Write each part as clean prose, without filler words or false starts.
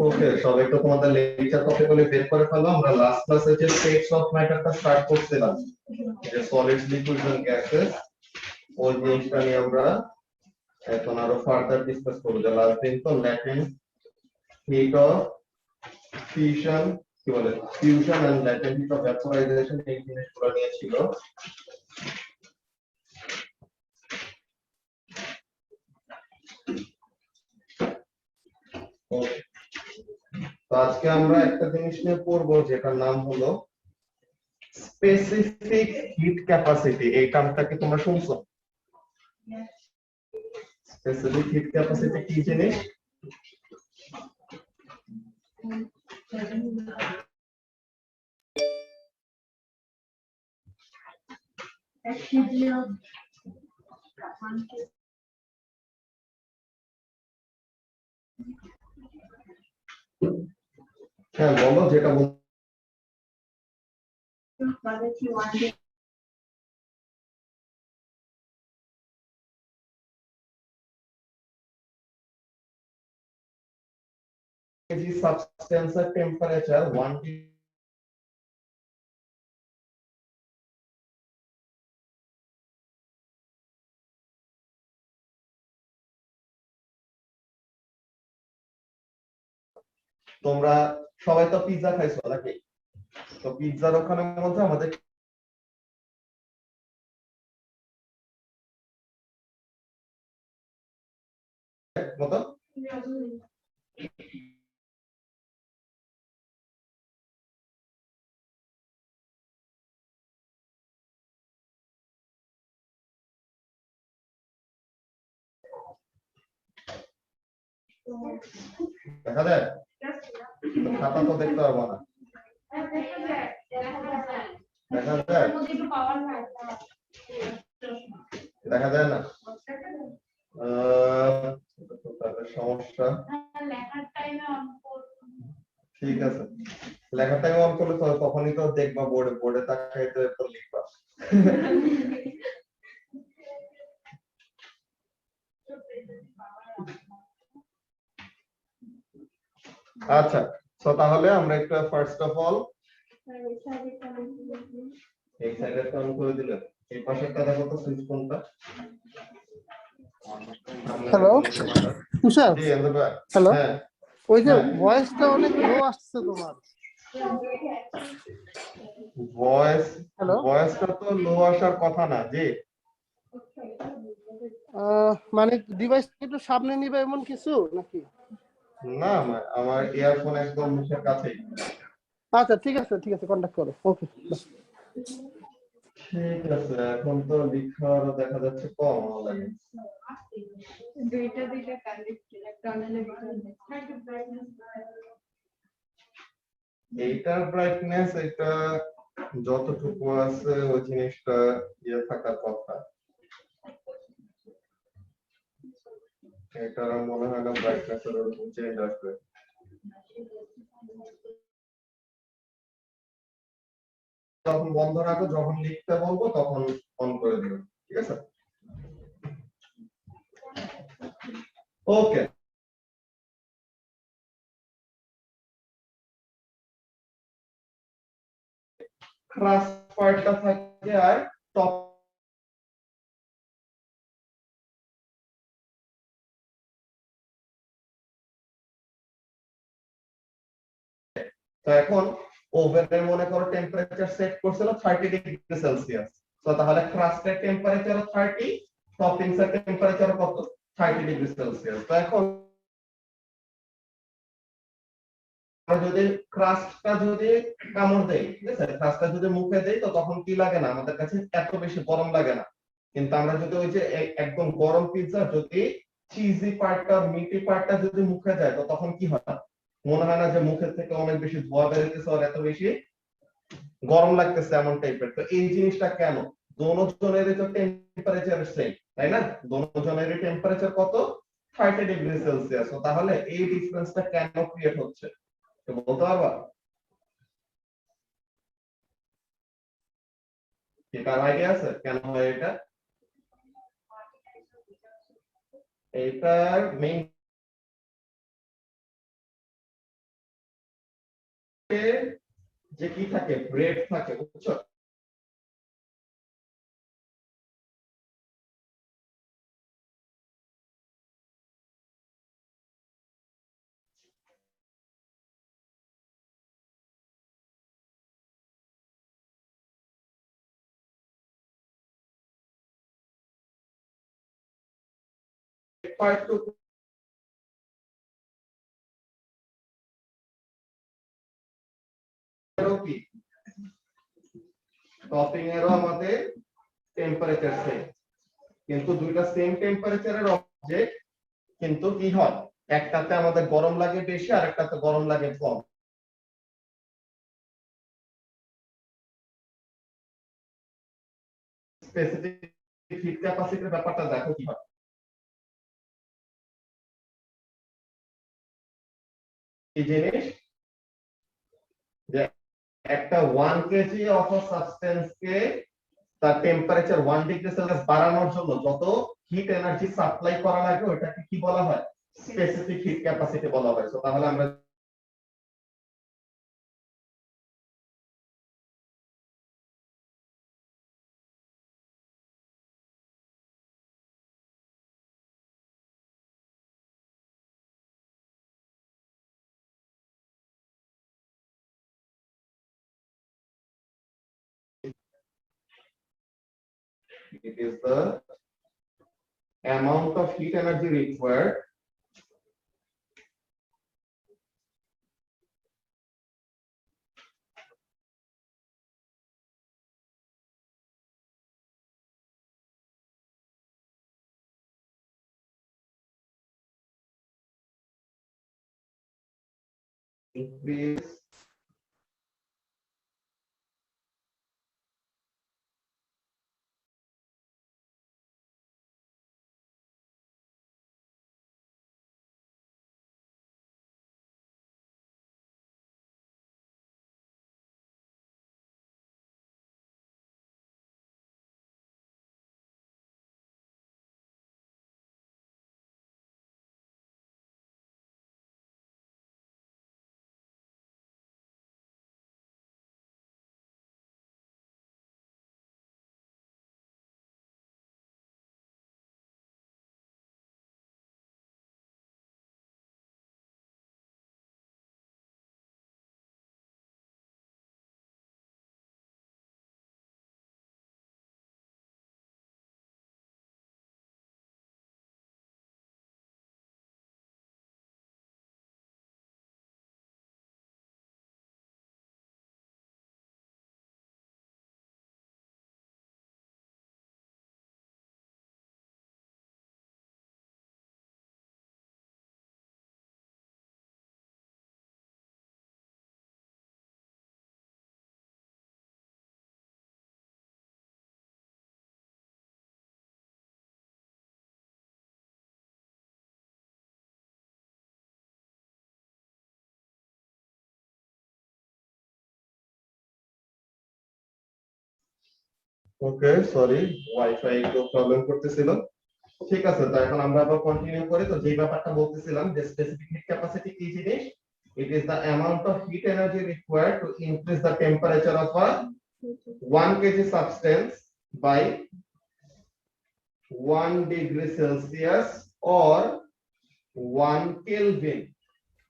ওকে, সবাই তো তোমাদের লেকচার কপিগুলো বের করে ফেলো। আমরা লাস্ট ক্লাসে যে স্টেটস অফ ম্যাটারটা স্টার্ট করছিলাম, যে সলিডস, লিকুইডস এন্ড গ্যাসেস, ওই জিনিসটা নিয়ে আমরা এখন আরো ফার্দার ডিসকাস করব। যে লাস্ট দিন তো ল্যাটেন্ট হিট অফ ফিউশন, কি বলে, fusion and latent heat of vaporisation, এই জিনিসগুলো নিয়ে ছিল। তো আজকে আমরা একটা জিনিস নিয়ে পড়বো যেটার নাম হলো স্পেসিফিক হিট ক্যাপাসিটি। এই টার্মটা কি তোমরা শুনছো? স্পেসিফিক হিট ক্যাপাসিটি কি জিনিস? হ্যাঁ বলো, যেটা বল। Substance temperature 1 তোমরা সবাই তো পিৎজা খাইছো নাকি? তো পিৎজার ওখানের মধ্যে আমাদের মতো দেখা যায়? খাতা তো দেখতে পারবো না। দেখা যায়? দেখা যায় না? সমস্যা। ঠিক আছে, লেখার টাইমে অন করলে তো তখনই তো দেখবা, বোর্ডে তাকাই তো লিখবা। আচ্ছা, তো তাহলে আমরা একটু ফার্স্ট অফ অল এই সাইডটা অন করে দিলে এই পাশেরটা দেখো তো সুইচ কোনটা। হ্যালো তুষার, জি এন্দ্রবা। হ্যালো, হ্যাঁ ওই যে ভয়েসটা অনেক লো আসছে তোমার। ভয়েসটা তো লো আসার কথা না। জি মানে ডিভাইস একটু সামনে নিবে এমন কিছু নাকি? না, আমার ইয়ারফোন একদম মুখের কাছেই। আচ্ছা ঠিক আছে কন্টাক্ট করো। ওকে ঠিক আছে, এখন তো লিখার দেখা যাচ্ছে কম লাগে। দুইটা কানেক্ট, একটা এইটার ব্রাইটনেস এটা যতটুকু আছে ওই জিনিসটা ইয়ে থাকার কথা। এটা মনে হয় না ব্রাইটনেস এর চেঞ্জ আসবে। যখন বন্ধ রাখো, যখন লিখতে বলবো তখন অন করে দিও, ঠিক আছে? ওকে, ক্রাস পার্টটা থাকে আর টপ তো এখন ওভেনের মনে করো টেম্পারেচার সেট করছিল 30 ডিগ্রি সেলসিয়াস। তো তাহলে ক্রাস্টের টেম্পারেচার 30, টপিংস এর টেম্পারেচার কত? 30 ডিগ্রি সেলসিয়াস। তো এখন যদি ক্রাস্টটা যদি কামড় দেই, ঠিক আছে, ক্রাস্টটা যদি মুখে দেই তো তখন কি লাগে না, আমাদের কাছে এত বেশি গরম লাগে না। কিন্তু আমরা যদি ওই যে একদম গরম পিৎজা যদি চিজি পার্টটা, মিটি পার্টটা যদি মুখে যায় তো তখন কি হয়? মনে হয় না যে মুখের থেকে অনেক বেশি ধোঁয়া বেরোতেছে আর এত বেশি গরম লাগতেছে এমন টাইপের। তো এই জিনিসটা কেন? দোনোজনেরই তো টেম্পারেচার সেম, তাই না? দোনোজনেরই টেম্পারেচার কত? 30 ডিগ্রি সেলসিয়াস। তো তাহলে এই ডিফারেন্সটা কেন ক্রিয়েট হচ্ছে বলতে পারবা? কি কার আইডিয়া আছে কেন হয় এটা? এটার মেইন যে কি থাকে, ব্রেড থাকে, বুঝছো? পার্টটুকু কি টপিং এরও আমাদের টেম্পারেচার সেম, কিন্তু দুইটা সেম টেম্পারেচারের অবজেক্ট, কিন্তু কি হয় একটাতে আমাদের গরম লাগে বেশি আর একটাতে গরম লাগে কম। স্পেসিফিক হিট ক্যাপাসিটির ব্যাপারটা দেখো কি হয়। এই জিনিস যে একটা 1 কেজি অফ আ সাবস্টেন্স কে তার টেম্পারেচার 1 ডিগ্রি সেলসিয়াস বাড়ানোর জন্য যত হিট এনার্জি সাপ্লাই করা লাগে ওটাকে কি বলা হয়? স্পেসিফিক হিট ক্যাপাসিটি বলা হয়। তো তাহলে আমরা it is the amount of heat energy required increase okay sorry wifi একটু প্রবলেম করতেছিল। ঠিক আছে, তো এখন আমরা আবার কন্টিনিউ করি। তো যেই ব্যাপারটা বলতেছিলাম যে স্পেসিফিক হিট ক্যাপাসিটি কি জিনিস, it is the amount of heat energy required to increase the temperature of a 1 kg substance by 1 degree Celsius or 1 Kelvin।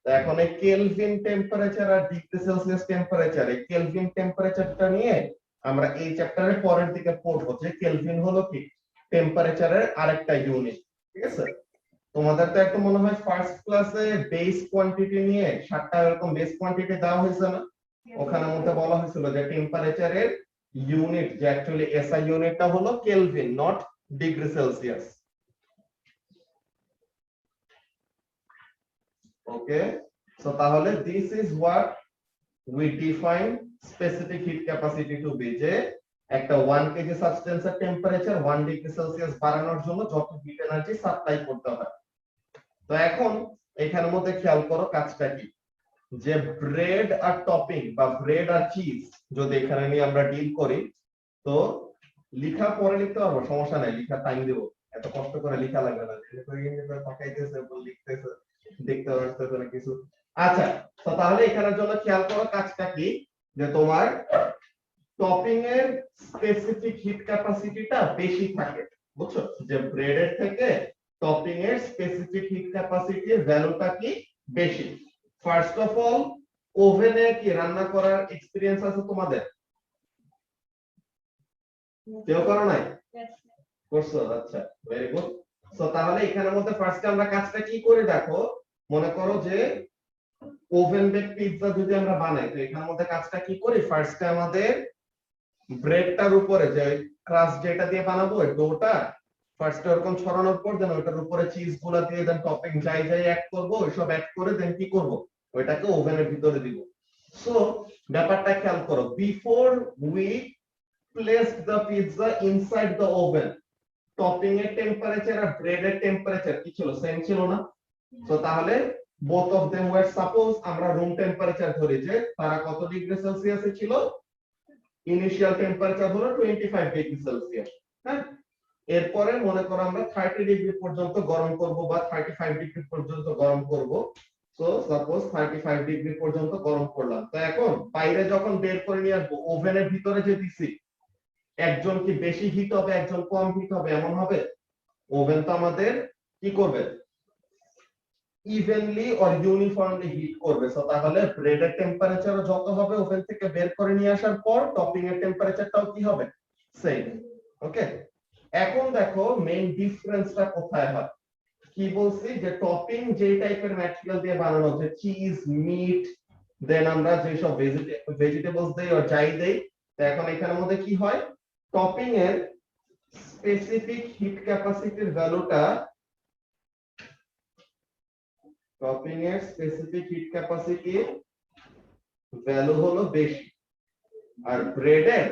তো এখন এই কেলভিন টেম্পারেচার আর ডিগ্রি সেলসিয়াস টেম্পারেচার, এই কেলভিন টেম্পারেচারটা নিয়ে আমরা এই চ্যাপ্টারের পরের দিকে পড়বো যে কেলভিন হলো কি টেম্পারেচারের আরেকটা ইউনিট। ঠিক আছে, তোমাদের তো একটা মনে হয় ফার্স্ট ক্লাসে বেস কোয়ান্টিটি নিয়ে 7টা এরকম বেস কোয়ান্টিটি দেওয়া হয়েছে না? ওখানের মধ্যে বলা হয়েছিল যে টেম্পারেচারের ইউনিট যে অ্যাকচুয়ালি এসআই ইউনিটটা হলো kelvin, not degree Celsius. Okay, so তাহলে this is what we define specific heat capacity to be, যে একটা 1 কেজি সাবস্টেন্সের টেম্পারেচার 1 ডিগ্রি সেলসিয়াস বাড়ানোর জন্য যত হিট এনার্জি সাপ্লাই করতে হয়। তো এখন এখানের মধ্যে খেয়াল করো কাজটা কি, যে ব্রেড আর টপিং বা ব্রেড আর চিজ যদি এখানে নিয়ে আমরা ডিল করি, তো লিখা পরে লিখতে পারবো, সমস্যা নাই, লিখা টাইম দেবো, এত কষ্ট করে লিখা লাগবে না, তাকাইতেছে লিখতেছে, দেখতে পারতেছে না কিছু। আচ্ছা, তো তাহলে এখানের জন্য খেয়াল করো কাজটা কি, যে তোমার টপিং এর স্পেসিফিক হিট ক্যাপাসিটিটা বেশি থাকে, বুঝছো, যে ব্রেডের থেকে টপিং এর স্পেসিফিক হিট ক্যাপাসিটির ভ্যালুটা কি বেশি। ফার্স্ট অফ অল, ওভেনে কি রান্না করার এক্সপেরিয়েন্স আছে তোমাদের? কেউ করো নাই? করছো, আচ্ছা, ভেরি গুড। সো তাহলে এখানের মধ্যে ফার্স্টে আমরা কাজটা কি করে দেখো, মনে করো যে ওভেন বেক পিৎজা যদি আমরা বানাই, তো এখানের মধ্যে কাজটা কি করি, ফার্স্টে আমাদের ব্রেডটার উপরে যে ক্রাস্ট যেটা দিয়ে বানাবো ওই ডোটা ফার্স্টে ওরকম ছড়ানোর পর দেন ওটার উপরে চিজ গুলা দিয়ে দেন টপিং যাই যাই অ্যাড করব, ওইসব অ্যাড করে দেন কি করব, ওইটাকে ওভেনের ভিতরে দিব। সো ব্যাপারটা খেয়াল করো, before we place the pizza inside the oven, topping এর টেম্পারেচার আর ব্রেডের টেম্পারেচার কি ছিল, সেম ছিল না? তো তাহলে both of them were, suppose আমরা রুম টেম্পারেচার ধরি যে তারা কত ডিগ্রি সেলসিয়াসে ছিল, ইনিশিয়াল টেম্পারেচার হলো 25 ডিগ্রি সেলসিয়াস, হ্যাঁ। এরপরে মনে করো আমরা 30 ডিগ্রি পর্যন্ত গরম করব বা 35 ডিগ্রি পর্যন্ত গরম করব। সো সাপোজ 35 ডিগ্রি পর্যন্ত গরম করলাম, তো এখন বাইরে যখন বের করে নিয়ে আসবো, ওভেনের ভিতরে যে দিছি, একজন কি বেশি হিট হবে একজন কম হিট হবে এমন হবে? ওভেন তো আমাদের কি করবে, ইভেনলি অর ইউনিফর্মলি হিট করবে। সো তাহলে ব্রেডের টেম্পারেচারও যত হবে ওভেন থেকে বের করে নিয়ে আসার পর টপিং এর টেম্পারেচারটাও কি হবে, সেম। ওকে, এখন দেখো মেইন ডিফারেন্সটা কোথায় হয়। কি বলছি, যে টপিং যে টাইপের ম্যাটেরিয়াল দিয়ে বানানো, যে চিজ, মিট, দেন আমরা যেসব ভেজিটেবলস দেই আর যাই দেই, তো এখন এখানের মধ্যে কি হয়, টপিং এর স্পেসিফিক হিট ক্যাপাসিটির ভ্যালুটা, টপিং এর স্পেসিফিক হিট ক্যাপাসিটির ভ্যালু হলো বেশি, আর ব্রেডের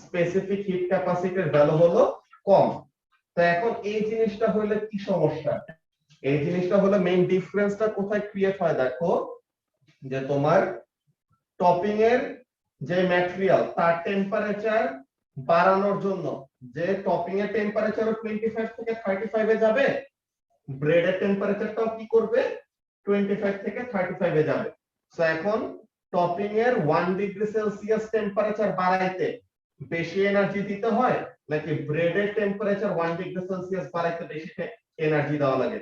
স্পেসিফিক হিট ক্যাপাসিটির ভ্যালু হলো কম। তো এখন এই জিনিসটা হলে কি সমস্যা, এই জিনিসটা হলো মেইন ডিফারেন্সটা কোথায় ক্রিয়েট হয় দেখো, যে তোমার টপিং এর যে ম্যাটেরিয়াল তার টেম্পারেচার বাড়ানোর জন্য, যে টপিং এর টেম্পারেচার 25 থেকে 35 এ যাবে, ব্রেডের টেম্পারেচারটাও কি করবে, 25 থেকে 35 এ যাবে। সো এখন টপিং এর 1 ডিগ্রি সেলসিয়াস টেম্পারেচার বাড়াইতে বেশি এনার্জি দিতে হয়, নাকি ব্রেডের টেম্পারেচার 1 ডিগ্রি সেলসিয়াস বাড়াইতে বেশি এনার্জি দেওয়া লাগে?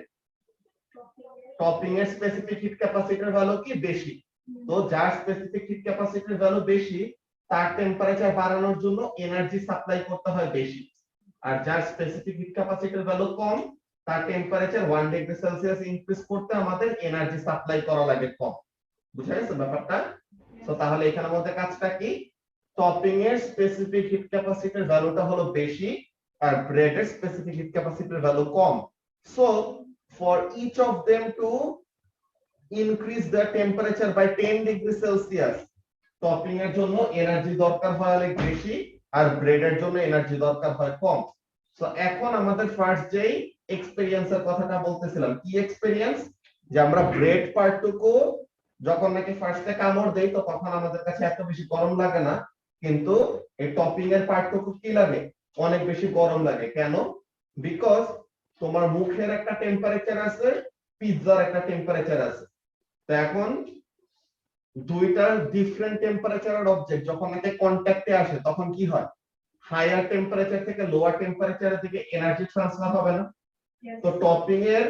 টপিং এর স্পেসিফিক হিট ক্যাপাসিটির ভ্যালু কি বেশি, তো যার স্পেসিফিক হিট ক্যাপাসিটির ভ্যালু বেশি তার টেম্পারেচার বাড়ানোর জন্য এনার্জি সাপ্লাই করতে হয় বেশি, আর যার স্পেসিফিক হিট ক্যাপাসিটির ভ্যালু কম তার টেম্পারেচার 1 ডিগ্রি সেলসিয়াস ইনক্রিজ করতে আমাদের এনার্জি সাপ্লাই করা লাগে কম। বুঝা গেছে ব্যাপারটা? তো তাহলে এখানের মধ্যে কাজটা কি, টপিং এর স্পেসিফিক হিট ক্যাপাসিটির ভ্যালুটা হলো বেশি আর ব্রেডের স্পেসিফিক হিট ক্যাপাসিটির ভ্যালু কম। So for each of them to increase the temperature by 10 degree Celsius, topping এর জন্য এনার্জি দরকার হয় অনেক বেশি আর ব্রেডের জন্য এনার্জি দরকার হয় কম। সো এখন আমাদের ফার্স্ট যেই এক্সপেরিয়েন্সের কথাটা বলতেছিলাম, কি এক্সপেরিয়েন্স, যে আমরা ব্রেড পার্টটুকু যখন নাকি ফার্স্টে কামড় দেই তো তখন আমাদের কাছে এত বেশি গরম লাগে না, কিন্তু এই টপিং এর পার্টটুকু কি লাগে, অনেক বেশি গরম লাগে। কেন? বিকজ তোমার মুখের একটা টেম্পারেচার আছে, পিৎজার একটা টেম্পারেচার আছে। তো এখন দুইটা ডিফারেন্ট টেম্পারেচারের অবজেক্ট যখন এতে কন্ট্যাক্টে আসে তখন কি হয়, হায়ার টেম্পারেচার থেকে লোয়ার টেম্পারেচারের দিকে এনার্জি ট্রান্সফার হবে না? তো টপিং এর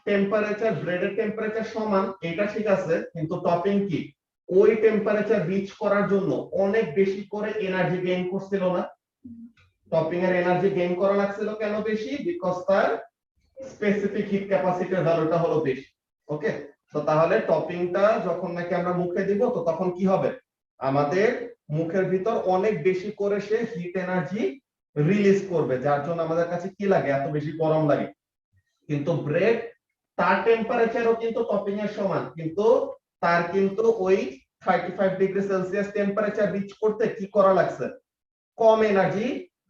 টেম্পারেচার ব্রেডের টেম্পারেচার সমান, এটা ঠিক আছে, কিন্তু টপিং কি ওই টেম্পারেচার রিচ করার জন্য অনেক বেশি করে এনার্জি গেইন করছিল না? টপিং এর এনার্জি গেইন করা লাগছিল কেন বেশি, বিকজ তার স্পেসিফিক হিট ক্যাপাসিটির ভ্যালুটা হলো বেশি। ওকে, তো তাহলে টপিংটা যখন নাকি আমরা মুখে দিব তো তখন কি হবে, আমাদের মুখের ভিতর অনেক বেশি করে সে হিট এনার্জি রিলিজ করবে, যার জন্য আমাদের কাছে কি লাগে, এত বেশি গরম লাগে। কিন্তু ব্রেড তার টেম্পারেচারও কিন্তু টপিং এর সমান, কিন্তু তার কিন্তু ওই 35 ডিগ্রি সেলসিয়াস টেম্পারেচার রিচ করতে কি করা লাগছে, কম এনার্জি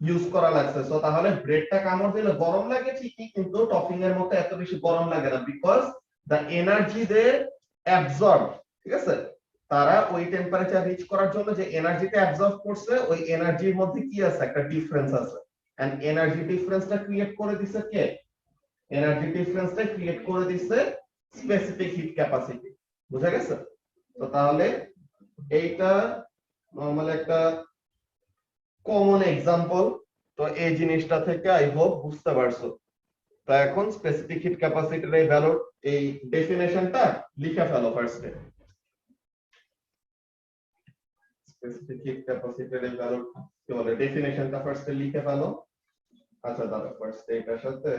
ইউজ করা লাগছে। সো তাহলে ব্রেডটা কামড় দিলে গরম লাগে ঠিকই, কিন্তু টপিং এর মতো এত বেশি গরম লাগে না, because the energy they absorb, ঠিক আছে, তারা ওই টেম্পারেচার রিচ করার জন্য যে এনার্জিটা অ্যাবজর্ব করছে ওই এনার্জির মধ্যে কি আছে, একটা ডিফারেন্স আছে। এন্ড এনার্জি ডিফারেন্সটা ক্রিয়েট করে দিছে কে? এনার্জি ডিফারেন্সটা ক্রিয়েট করে দিছে স্পেসিফিক হিট ক্যাপাসিটি। বুঝা গেছে? তো তাহলে এইটা নরমালি একটা কমন এক্সাম্পল। তো এই জিনিসটা থেকে আই হোপ বুঝতে পারছো। তো এখন স্পেসিফিক হিট ক্যাপাসিটির এই ভ্যালু, এই ডেফিনেশনটা লিখে ফেলো ফার্স্টে। স্পেসিফিক হিট ক্যাপাসিটির এই ভ্যালু কি বলে, ডেফিনেশনটা ফার্স্টে লিখে ফেলো। আচ্ছা দাদা, ফার্স্টে এটার সাথে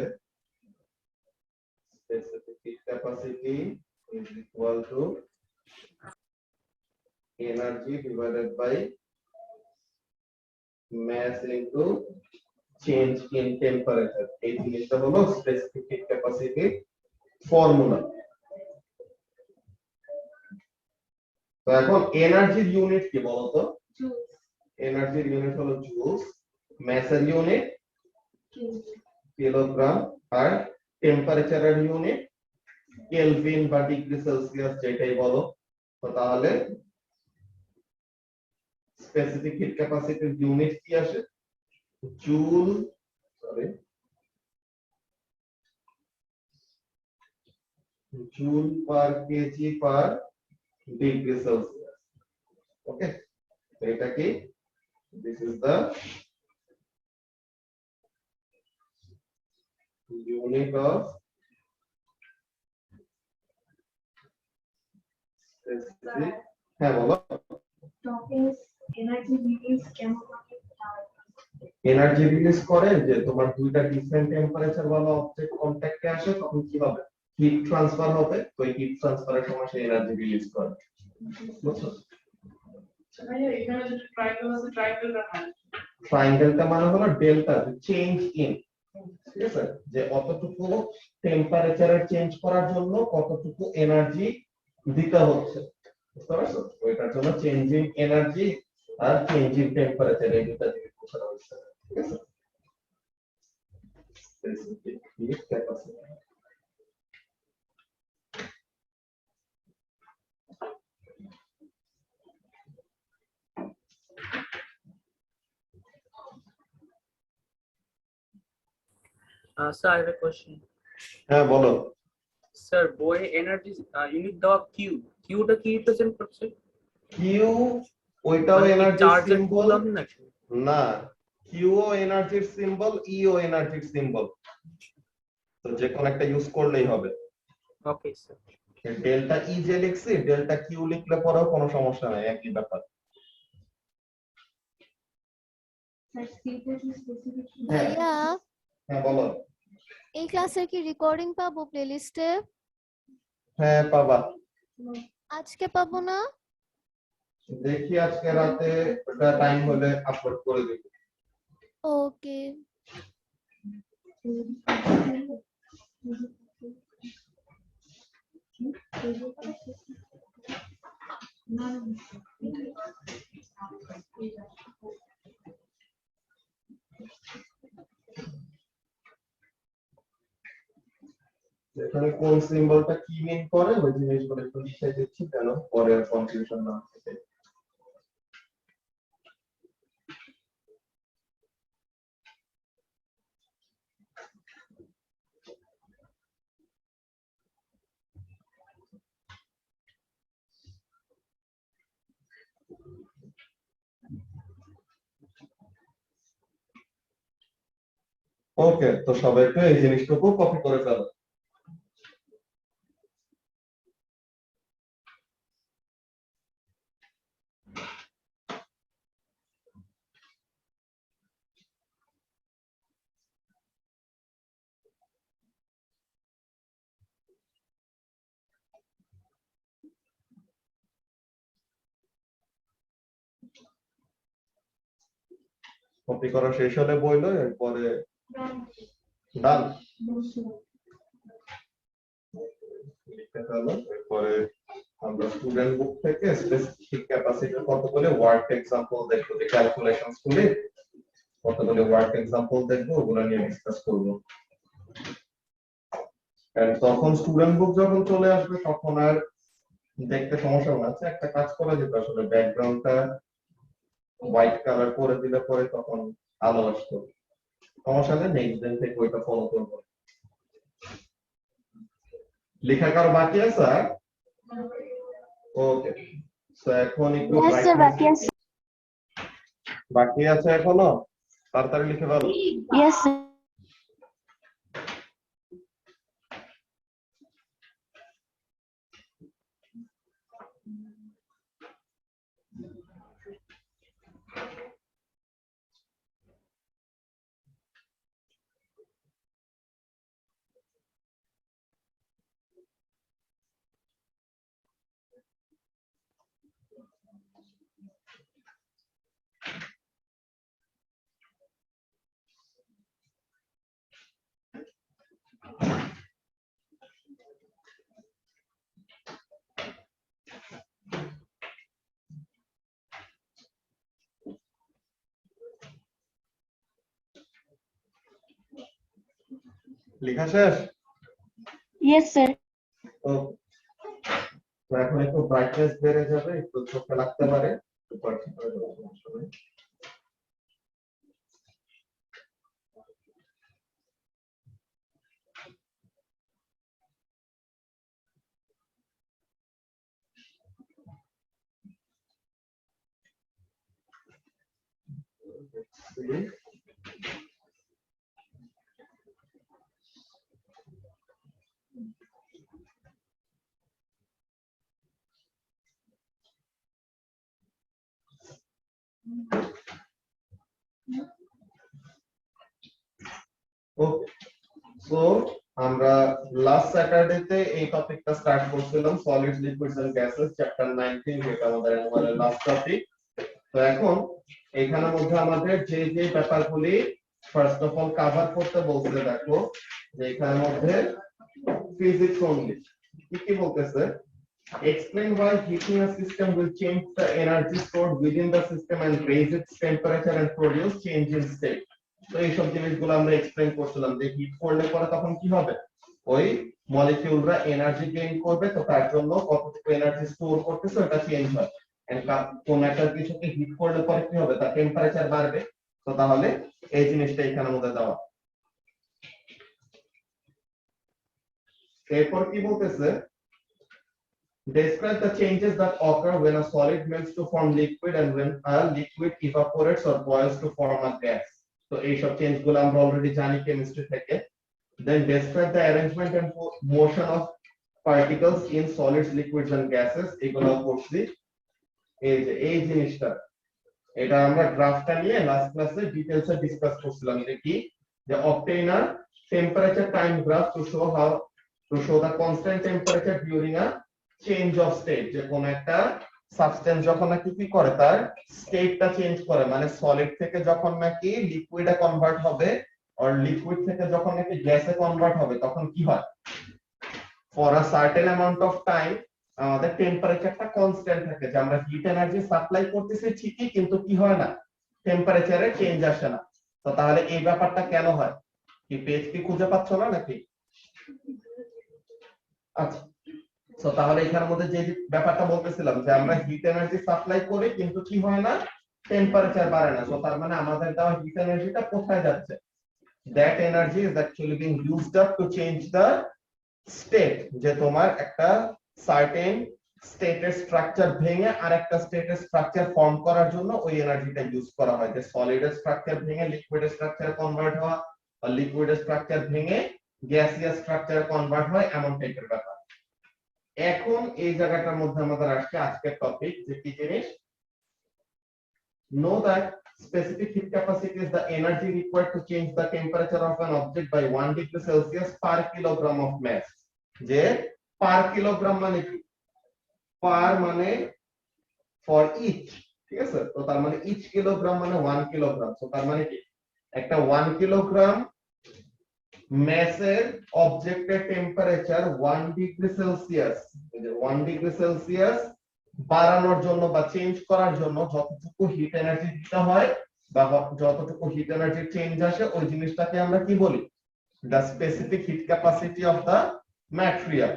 specific heat capacity is equal to energy divided by mass into change in temperature. এই জিনিসটা হলো specific heat capacity ফর্মুলা। তো এখন এনার্জির ইউনিট কি বলতো? এনার্জির ইউনিট হলো জুলস, মাসের ইউনিট কিলোগ্রাম, আর টেম্পারেচারের ইউনিট কেলভিন বা ডিগ্রি সেলসিয়াস, যেটাই বলো। তো তাহলে স্পেসিফিক হিট ক্যাপাসিটির ইউনিট কি আসে? Joule, joule per kg per degree Celsius. Okay, এটা কি? This is the unit of specific. হ্যাঁ বলো। এনার্জি রিলিজ করে যে তোমার দুইটা ডিফারেন্ট টেম্পারেচার वाला অবজেক্ট কন্টাক্টে আসে, তখন কি হবে? হিট ট্রান্সফার হবে। তো এই হিট ট্রান্সফারের সময় সে এনার্জি রিলিজ করে। বুঝছো? এখানে যে ট্রায়াঙ্গেল আছে, ট্রায়াঙ্গেলটা হয়, ট্রায়াঙ্গেলটা মানে হলো ডেল্টা, চেঞ্জ ইন। ঠিক আছে, যে কতটুকু টেম্পারেচারের চেঞ্জ করার জন্য কতটুকু এনার্জি দিতে হচ্ছে। বুঝতে পারছো? ওইটার জন্য চেঞ্জিং এনার্জি আর চেঞ্জিং টেম্পারেচার, এই দুটো জিনিস বোঝানো হচ্ছে। ঠিক আছে, specific heat capacity. Sir, I have a question. হ্যাঁ বলো। Sir, boy energy unit দেওয়া Q. Q টা কি রিপ্রেজেন্ট করছে? কিউ ওইটাও মানে এনার্জির চার্জের সিম্বল কুলম্ব নাকি? না, কিউও এনার্জির সিম্বল, ইও এনার্জির সিম্বল। তো যে কোন একটা ইউজ করলেই হবে। Okay sir. ডেল্টা ই যে লিখছি, ডেল্টা কিউ লিখলে পরেও কোনো সমস্যা নাই, একই ব্যাপার। হ্যাঁ ভাইয়া হ্যাঁ বলো। এই ক্লাসের কি রেকর্ডিং পাবো প্লেলিস্টে? হ্যাঁ পাবা। আজকে পাবো না? দেখি আজকে রাতে ওটা টাইম হলে আপলোড করে দিব। ওকে। এখানে কোন সিম্বলটা কি মিন করে ওই জিনিসগুলো একটু লিখে দিচ্ছি, কেন পরে আর কনফিউশন না থাকে। ওকে, তো সবাই একটু এই জিনিসটুকু কপি করে ফেলো। কপি করা শেষ হলে বইলো, এরপরে ডান লিখতে ফেলো। এরপরে আমরা স্টুডেন্ট বুক থেকে স্পেসিফিক ক্যাপাসিটির কতগুলো ওয়ার্ক এক্সাম্পল দেখবো, যে ক্যালকুলেশনস গুলি কতগুলো ওয়ার্ক এক্সাম্পল দেখবো, ওগুলো নিয়ে ডিসকাস করবো। এন্ড তখন স্টুডেন্ট বুক যখন চলে আসবে তখন আর দেখতে সমস্যা হবে না। আচ্ছা, একটা কাজ করা যেত, আসলে ব্যাকগ্রাউন্ডটা হোয়াইট কালার করে দিলে পরে তখন আলো আসতো। সমস্যা নেই, নেক্সট দিন থেকে ওইটা ফলো করব। লেখা কারো বাকি আছে স্যার? ওকে, সো এখন একটু brightness বাকি আছে এখনো, তাড়াতাড়ি লিখে ফেলো। Yes, sir. লেখা শেষ? Yes, sir. তো তো এখন একটু ব্রাইটনেস বেড়ে যাবে, একটু চোখে লাগতে পারে, একটু পড়তে পারে, সমস্যা নেই। ওকে, সো আমরা লাস্ট স্যাটারডেতে এই টপিকটা স্টার্ট করছিলাম, solids liquids and gases chapter 19, যেটা আমাদের অ্যানুয়ালের লাস্ট টপিক। তো এখন এখানের মধ্যে আমাদের যে যে ব্যাপারগুলি ফার্স্ট অফ অল কভার করতে বলতে, দেখো যে এখানের মধ্যে ফিজিক্স অনলি কি কি বলতেছে, explain why heating a system will change the energy stored within the system and raise its temperature and produce change in state। তো এই সব জিনিসগুলো আমরা এক্সপ্লেইন করছিলাম যে হিট করলে পরে তখন কি হবে, ওই মলিকিউলরা এনার্জি গেইন করবে, তো তার জন্য কতটুকু এনার্জি স্টোর করতেছে ওটা চেঞ্জ হয়, এন্ড কোন একটা কিছুকে হিট করলে পরে কি হবে, তার টেম্পারেচার বাড়বে। তো তাহলে এই জিনিসটা এখানের মধ্যে দেওয়া। এরপর কি বলতেছে, describe the changes that occur when a solid melts to form liquid and when a liquid evaporates or boils to form a gas। তো এই সব চেঞ্জ গুলো আমরা অলরেডি জানি কেমিস্ট্রি থেকে। Then describe the arrangement and motion of particles in solids, liquids and gases। এগুলো পড়ছি। এই যে এই জিনিসটা, এটা আমরা গ্রাফটা নিয়ে লাস্ট ক্লাসে ডিটেইলসে ডিসকাস করছিলাম যে কি, যে obtain a temperature time graph to show the constant temperature during a change of state. যে কোন একটা সাবস্টেন্স যখন নাকি কি করে, তার স্টেটটা চেঞ্জ করে, মানে সলিড থেকে যখন নাকি লিকুইডে কনভার্ট হবে আর লিকুইড থেকে যখন নাকি গ্যাসে কনভার্ট হবে, তখন কি হয়, for a certain amount of time আমাদের টেম্পারেচারটা কনস্ট্যান্ট থাকে, যে আমরা হিট এনার্জি সাপ্লাই করতেছি ঠিকই, কিন্তু কি হয় না, টেম্পারেচারে চেঞ্জ আসে না। তো তাহলে এই ব্যাপারটা কেন হয়, কি পেজ কি খুঁজে পাচ্ছ না নাকি? আচ্ছা, তো তাহলে এখানের মধ্যে যে ব্যাপারটা বলতেছিলাম যে আমরা হিট এনার্জি সাপ্লাই করি কিন্তু কি হয় না, টেম্পারেচার বাড়ে না। তো তার মানে আমাদের দেওয়া হিট এনার্জিটা কোথায় যাচ্ছে, that energy is actually being used up to change the state. যে তোমার একটা সার্টেন স্টেটের স্ট্রাকচার ভেঙে আরেকটা স্টেটের স্ট্রাকচার ফর্ম করার জন্য ওই এনার্জিটা ইউজ করা হয়, যে সলিডের স্ট্রাকচার ভেঙে লিকুইডের স্ট্রাকচারে কনভার্ট হওয়া বা লিকুইডের স্ট্রাকচার ভেঙে গ্যাসিয়াস স্ট্রাকচারে কনভার্ট হয়, এমন টাইপের ব্যাপার। এখন এই জায়গাটার মধ্যে আমাদের আসছে আজকের টপিক, যে কি জিনিস, know that specific heat capacity is the energy required to change the temperature of an object by 1 degree Celsius per kilogram of mass। যে পার কিলোগ্রাম মানে কি, পার মানে ফর ইচ, ঠিক আছে, তো তার মানে ইচ কিলোগ্রাম মানে 1 কিলোগ্রাম। তো তার মানে কি, একটা 1 কিলোগ্রাম ম্যাসের অবজেক্টের temperature 1 degree Celsius, 1 degree Celsius বাড়ানোর জন্য বা চেঞ্জ করার জন্য যতটুকু হিট এনার্জি দিতে হয় বা যতটুকু হিট এনার্জি চেঞ্জ আসে, ওই জিনিসটাকে আমরা কি বলি, the specific heat capacity of the material।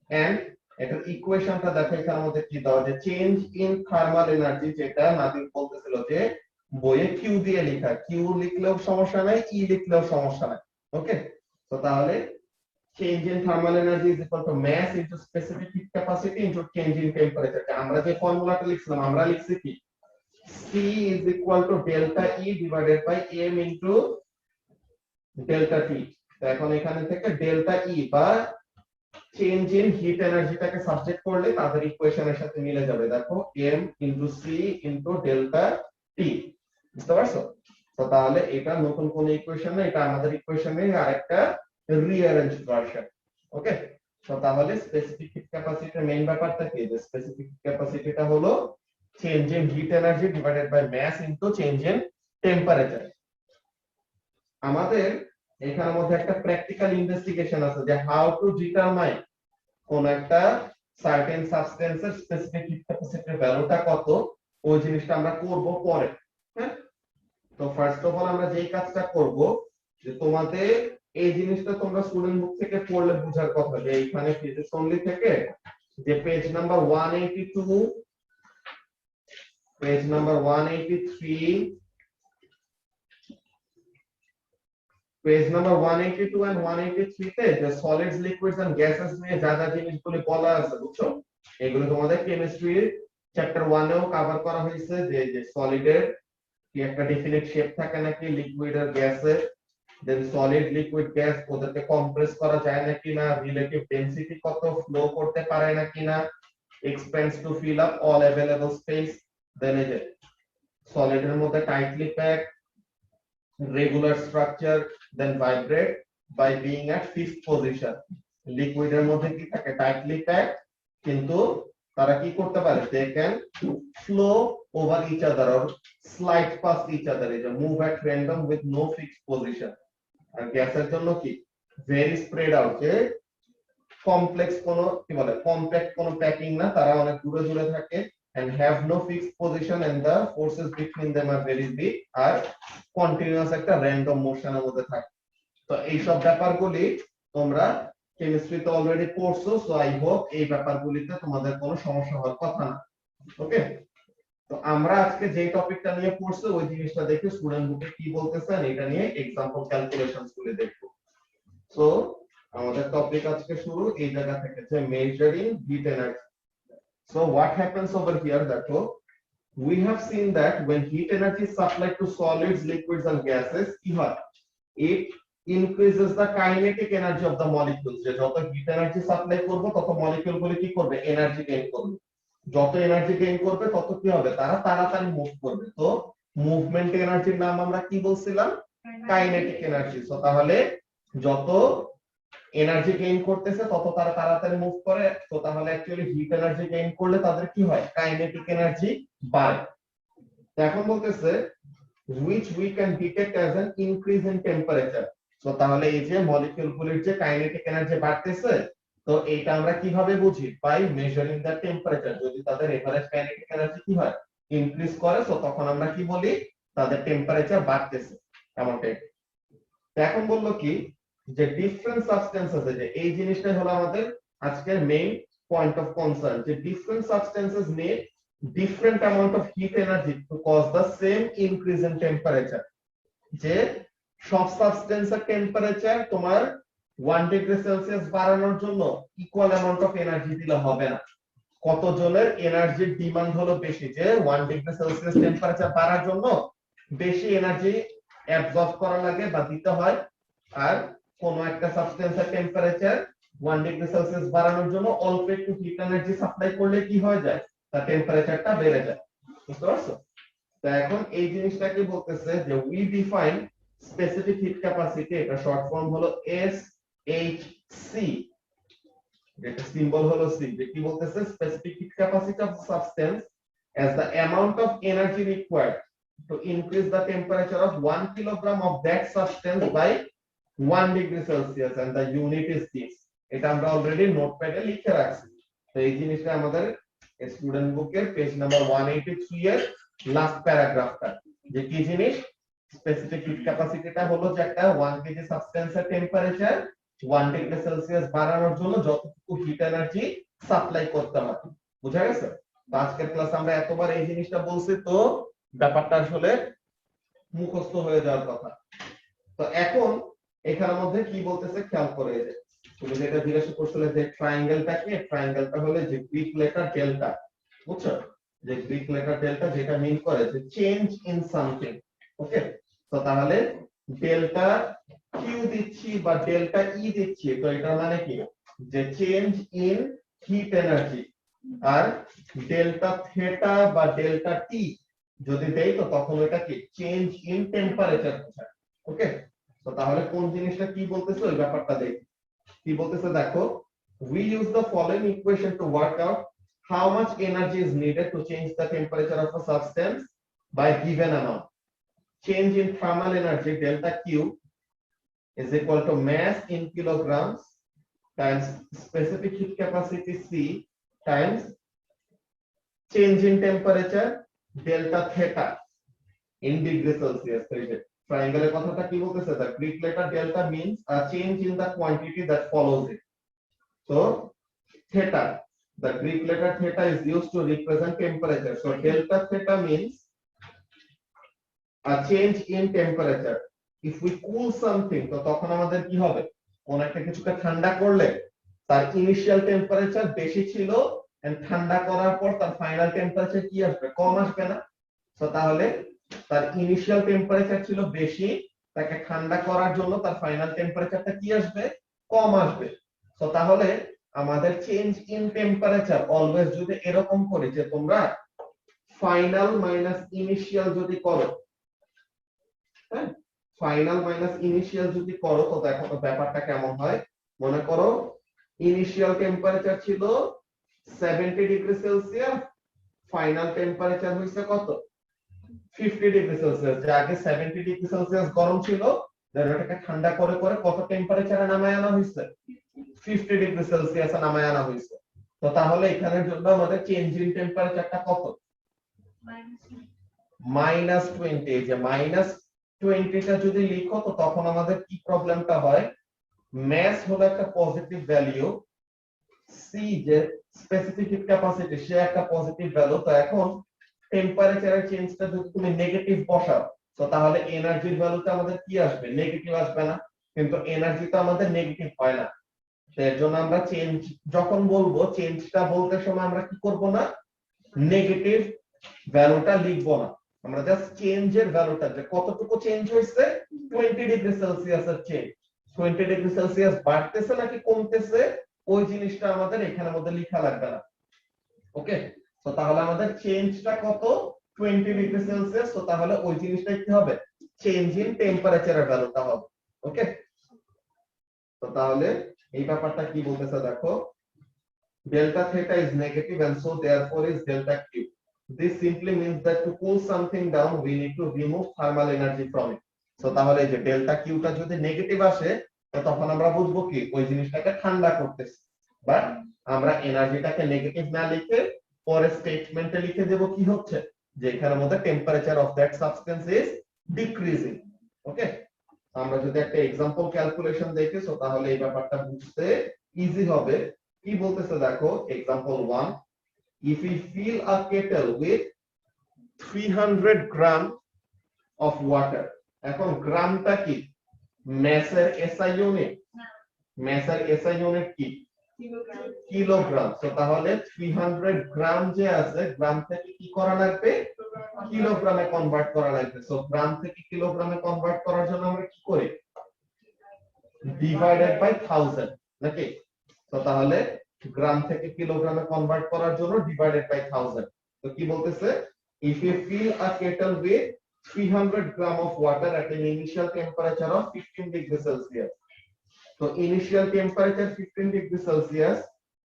and এটার ইকুয়েশনটা দেখো এখানের মধ্যে কি দেওয়া, যে চেঞ্জ ইন থার্মাল এনার্জি, যেটা নাদিম বলতেছিল যে বইয়ে কিউ দিয়ে লেখা, কিউ লিখলেও সমস্যা নাই, ই লিখলেও সমস্যা নাই। ওকে, তো তাহলে change in thermal energy is equal to mass into specific heat capacity into change in temperature। আমরা যে ফর্মুলাটা লিখছিলাম আমরা লিখছি কি C is equal to delta E divided by m into delta T। তো এখন এখানে থেকে ডেল্টা ই বা চেঞ্জ ইন হিট এনার্জিটাকে সাবজেক্ট করলে তাদের ইকুয়েশনের সাথে মিলে যাবে। দেখো m into c into delta T, বুঝতে পারছো? তো তাহলে এটা নতুন কোন ইকুয়েশন না, এটা আমাদের ইকুয়েশনের আরেকটা রিঅ্যারেঞ্জ ভার্সন। ওকে, তো তাহলে স্পেসিফিক হিট ক্যাপাসিটির মেইন ব্যাপারটা কি, যে স্পেসিফিক হিট ক্যাপাসিটিটা হলো change in heat energy divided by mass into change in temperature. আমাদের এখানের মধ্যে একটা প্র্যাকটিক্যাল ইনভেস্টিগেশন আছে যে হাউ টু ডিটারমাইন কোন একটা সার্টেন সাবস্টেন্সের স্পেসিফিক হিট ক্যাপাসিটির ভ্যালুটা কত, ওই জিনিসটা আমরা করব পরে। হ্যাঁ, তো ফার্স্ট অফ অল আমরা যেই কাজটা করব যে তোমাদের এই জিনিসটা তোমরা স্টুডেন্ট বুক থেকে পড়লে বোঝার কথা, যে এইখানে ফিজিক্স অনলি থেকে যে page number 182, page number 183, page number 182 and 183 তে যে সলিডস লিকুইডস এন্ড গ্যাসেস নিয়ে যা যা জিনিসগুলো বলা আছে, বুঝছো? এগুলো তোমাদের কেমিস্ট্রির চ্যাপ্টার 1 এও কভার করা হয়েছে, যে সলিডের কি একটা ডেফিনিট শেপ থাকে নাকি, লিকুইড আর গ্যাসের, দেন সলিড লিকুইড গ্যাস ওদেরকে কম্প্রেস করা যায় নাকি না, রিলেটিভ ডেনসিটি কত, ফ্লো করতে পারে নাকি না, expands to fill up all available space, then এই যে সলিডের মধ্যে tightly pack, regular structure, then vibrate by being at fixed position। লিকুইডের মধ্যে কি থাকে, টাইটলি প্যাক, কিন্তু তারা কি করতে পারে, they can flow over each other or slide past each other, is a move at random with no fixed position। আর গ্যাসের জন্য কি very spread out, যে কমপ্লেক্স কোন কি বলে কম্প্যাক্ট কোন প্যাকিং না, তারা অনেক দূরে দূরে থাকে and have no fixed position and the forces between them are very big, আর কন্টিনিউয়াস একটা র্যান্ডম মোশনের মধ্যে থাকে। তো এই সব ব্যাপারগুলি তোমরা কেমিস্ট্রিতে অলরেডি পড়ছো, সো আই হোপ এই ব্যাপারগুলিতে তোমাদের কোনো সমস্যা হওয়ার কথা না। ওকে, তো আমরা আজকে যে টপিকটা নিয়ে পড়ছি ওই জিনিসটা দেখে স্টুডেন্ট বুকে কি বলতেছেন এটা নিয়ে এক্সাম্পল ক্যালকুলেশনস গুলো দেখবো। সো আমাদের টপিক আজকে শুরু এই জায়গা থেকে, যে measuring hit energy. So what happens over here, that we have seen that when heat energy is supplied to solids, liquids and gases, it increases the kinetic energy of the molecules। যে যত hit energy supply করব তত molecule গুলো কি করবে, energy gain করবে। যত energy gain করবে তত কি হবে, তারা তাড়াতাড়ি মুভ করবে। তো মুভমেন্ট এনার্জির নাম আমরা কি বলছিলাম, কাইনেটিক এনার্জি। সো তাহলে যত এনার্জি গেইন করতেছে তত তারা তাড়াতাড়ি মুভ করে। তো তাহলে অ্যাকচুয়ালি হিট এনার্জি গেইন করলে তাদের কি হয়, কাইনেটিক এনার্জি বাড়ে। তো এখন বলতেছে which we can detect as an increase in temperature। তো তাহলে এই যে মলিকিউলগুলির যে কাইনেটিক এনার্জি বাড়তেছে, তো এইটা আমরা কিভাবে বুঝি, বাই মেজারিং দ্য টেম্পারেচার। যদি তাদের এভারেজ কাইনেটিক এনার্জি কি হয়, ইনক্রিজ করে, তো তখন আমরা কি বলি, তাদের টেম্পারেচার বাড়তেছে, এমনটাই। তো এখন বললো কি, যে ডিফারেন্ট সাবস্টেন্সেস, যে এই জিনিসটাই হলো আমাদের আজকের মেইন পয়েন্ট অফ কনসার্ন, যে different substances need different amount of heat energy to cause the same increase in temperature. যে সব সাবস্টেন্সের টেম্পারেচার তোমার 1 ডিগ্রি সেলসিয়াস বাড়ানোর জন্য ইকুয়াল অ্যামাউন্ট অফ এনার্জি দিলে হবে না। কতজনের এনার্জির ডিমান্ড হলো বেশি, যে 1 ডিগ্রি সেলসিয়াস টেম্পারেচার বাড়ার জন্য বেশি এনার্জি অ্যাবজর্ব করা লাগে বা দিতে হয়, আর কোন একটা সাবস্টেন্সের টেম্পারেচার 1 ডিগ্রি সেলসিয়াস বাড়ানোর জন্য অল্প একটু হিট এনার্জি সাপ্লাই করলে কি হয়ে যায়, তার টেম্পারেচারটা বেড়ে যায়। বুঝতে পারছো? তো এখন এই জিনিসটাকে বলতেছে যে we define specific heat capacity, এটা শর্ট ফর্ম হলো SHC, এটা সিম্বল হলো C। যে কি বলতেছে, specific heat capacity of substance as the amount of energy required to increase the temperature of 1 kilogram of that substance by 1 degree Celsius and the unit is this। এটা আমরা already নোটপ্যাডে লিখে রাখছি। তো এই জিনিসটা আমাদের স্টুডেন্ট বুকের পেজ নাম্বার 183 এর লাস্ট প্যারাগ্রাফটা, যে কি জিনিস, স্পেসিফিক হিট ক্যাপাসিটিটা হলো যে একটা 1 কেজি সাবস্টেন্সের টেম্পারেচার 1 ডিগ্রি সেলসিয়াস বাড়ানোর জন্য যতটুকু হিট এনার্জি সাপ্লাই করতে হয়। বুঝা গেছে? তো আজকের ক্লাসে আমরা এতবার এই জিনিসটা বলছি, তো ব্যাপারটা আসলে মুখস্থ হয়ে যাওয়ার কথা। তো এখন এখানের মধ্যে কি বলতেছে খেয়াল করে, এই যে তুমি যেটা জিজ্ঞাসা করছিলে যে ট্রায়াঙ্গেলটা কি, ট্রায়াঙ্গেলটা হলো যে গ্রিক লেটার ডেল্টা, বুঝছো? যে গ্রিক লেটার ডেল্টা যেটা মিন করে যে চেঞ্জ ইন সামথিং। ওকে, তো তাহলে ডেল্টা কিউ দিচ্ছি বা ডেল্টা ই দিচ্ছি, তো এটা মানে কি যে চেঞ্জ ইন হিট এনার্জি। আর ডেল্টা থেটা বা ডেল্টা টি যদি দেই তো তখন এটা কি চেঞ্জ ইন টেম্পারেচার বোঝায়। ওকে, তো তাহলে কোন জিনিসটা কি বলতেছে ওই ব্যাপারটা দেখি। কি বলতেছে দেখো, we use the following equation to work out how much energy is needed to change the temperature of a substance by given amount. Change in thermal energy delta Q is equal to mass in kilograms times specific heat capacity C times change in temperature delta theta in degree Celsius. Triangle এর কথাটা কি বলতেছে, the Greek letter delta means a change in the quantity that follows it. So theta, the Greek letter theta is used to represent temperature. So delta theta means a change in temperature. If we cool something, তো তখন আমাদের কি হবে, কোন একটা কিছুকে ঠান্ডা করলে তার ইনিশিয়াল টেম্পারেচার বেশি ছিল এন্ড ঠান্ডা করার পর তার ফাইনাল টেম্পারেচার কি আসবে, কম আসবে না? তো তাহলে তার ইনিশিয়াল টেম্পারেচার ছিল বেশি, তাকে ঠান্ডা করার জন্য তার ফাইনাল টেম্পারেচারটা কি আসবে, কম আসবে। তো তাহলে আমাদের চেঞ্জ ইন টেম্পারেচার অলওয়েজ যদি এরকম করি যে তোমরা ফাইনাল মাইনাস ইনিশিয়াল যদি করো, হ্যাঁ ফাইনাল মাইনাস ইনিশিয়াল যদি করো তো দেখো তো ব্যাপারটা কেমন হয়। মনে করো ইনিশিয়াল টেম্পারেচার ছিল 70 ডিগ্রি সেলসিয়াস, ফাইনাল টেম্পারেচার হইছে কত, 50 ডিগ্রি সেলসিয়াস। যে আগে 70 ডিগ্রি সেলসিয়াস গরম ছিল, এটাকে ঠান্ডা করে করে কত টেম্পারেচারে নামায় আনা হয়েছে, 50 ডিগ্রি সেলসিয়াসে নামায় আনা হয়েছে। তো তাহলে এখানের জন্য আমাদের চেঞ্জ ইন টেম্পারেচারটা কত, -20। যে -20টা যদি লিখো তো তখন আমাদের কি প্রবলেমটা হয়, ম্যাস হলো একটা পজিটিভ ভ্যালু, সি যে স্পেসিফিক হিট ক্যাপাসিটি সে একটা পজিটিভ ভ্যালু। তো এখন টেম্পারেচারের চেঞ্জটা যদি তুমি নেগেটিভ বসাও তো তাহলে এনার্জির ভ্যালুটা আমাদের কি আসবে, নেগেটিভ আসবে না? কিন্তু এনার্জি তো আমাদের নেগেটিভ হয় না। এর জন্য আমরা চেঞ্জ যখন বলবো, চেঞ্জটা বলতে সময় আমরা কি করব না, নেগেটিভ ভ্যালুটা লিখবো না, আমরা জাস্ট চেঞ্জের ভ্যালুটা যে কতটুকু চেঞ্জ হয়েছে, 20 ডিগ্রি সেলসিয়াসের চেঞ্জ, 20 ডিগ্রি সেলসিয়াস বাড়তেছে নাকি কমতেছে ওই জিনিসটা আমাদের এখানের মধ্যে লেখা লাগবে না। ওকে, তো তাহলে আমাদের চেঞ্জটা কত, 20 ডিগ্রি সেলসিয়াস। তো তাহলে ওই জিনিসটা কি হবে, চেঞ্জ ইন টেম্পারেচারের ভ্যালুটা হবে। ওকে, তো তাহলে এই ব্যাপারটা কি বলতেছে দেখো, delta theta is negative and so therefore is delta Q. This simply means that to cool something down we need to remove thermal energy from it. So তাহলে যে delta Q টা যদি নেগেটিভ আসে তো তখন আমরা বুঝবো কি ওই জিনিসটাকে ঠান্ডা করতেছে। বাট আমরা এনার্জিটাকে নেগেটিভ না লিখে পরে স্টেটমেন্টে লিখে দেব কি হচ্ছে, যে এখানের মধ্যে temperature of that substance is decreasing. Okay, আমরা যদি একটা एग्जांपल ক্যালকুলেশন দেখি তো তাহলে এই ব্যাপারটা বুঝতে ইজি হবে। কি বলতেছে দেখো, example 1, if we fill a kettle with 300 gram of water, এখন গ্রামটা কি, ম্যাসের এসআই ইউনিট, ম্যাসের এসআই ইউনিট কি, কিলোগ্রাম। তো তাহলে 300 গ্রাম যে আছে, গ্রাম থেকে কি করা লাগবে, কিলোগ্রামে কনভার্ট করা লাগবে। সো গ্রাম থেকে কিলোগ্রামে কনভার্ট করার জন্য আমরা কি করি, ডিভাইডেড বাই 1000 নাকি? তো তাহলে গ্রাম থেকে কিলোগ্রামে কনভার্ট করার জন্য ডিভাইডেড বাই 1000। তো কি বলতেছে, if you fill a kettle with 300 gram of water at an initial temperature of 15 degree Celsius, তো initial temperature 15 degree Celsius,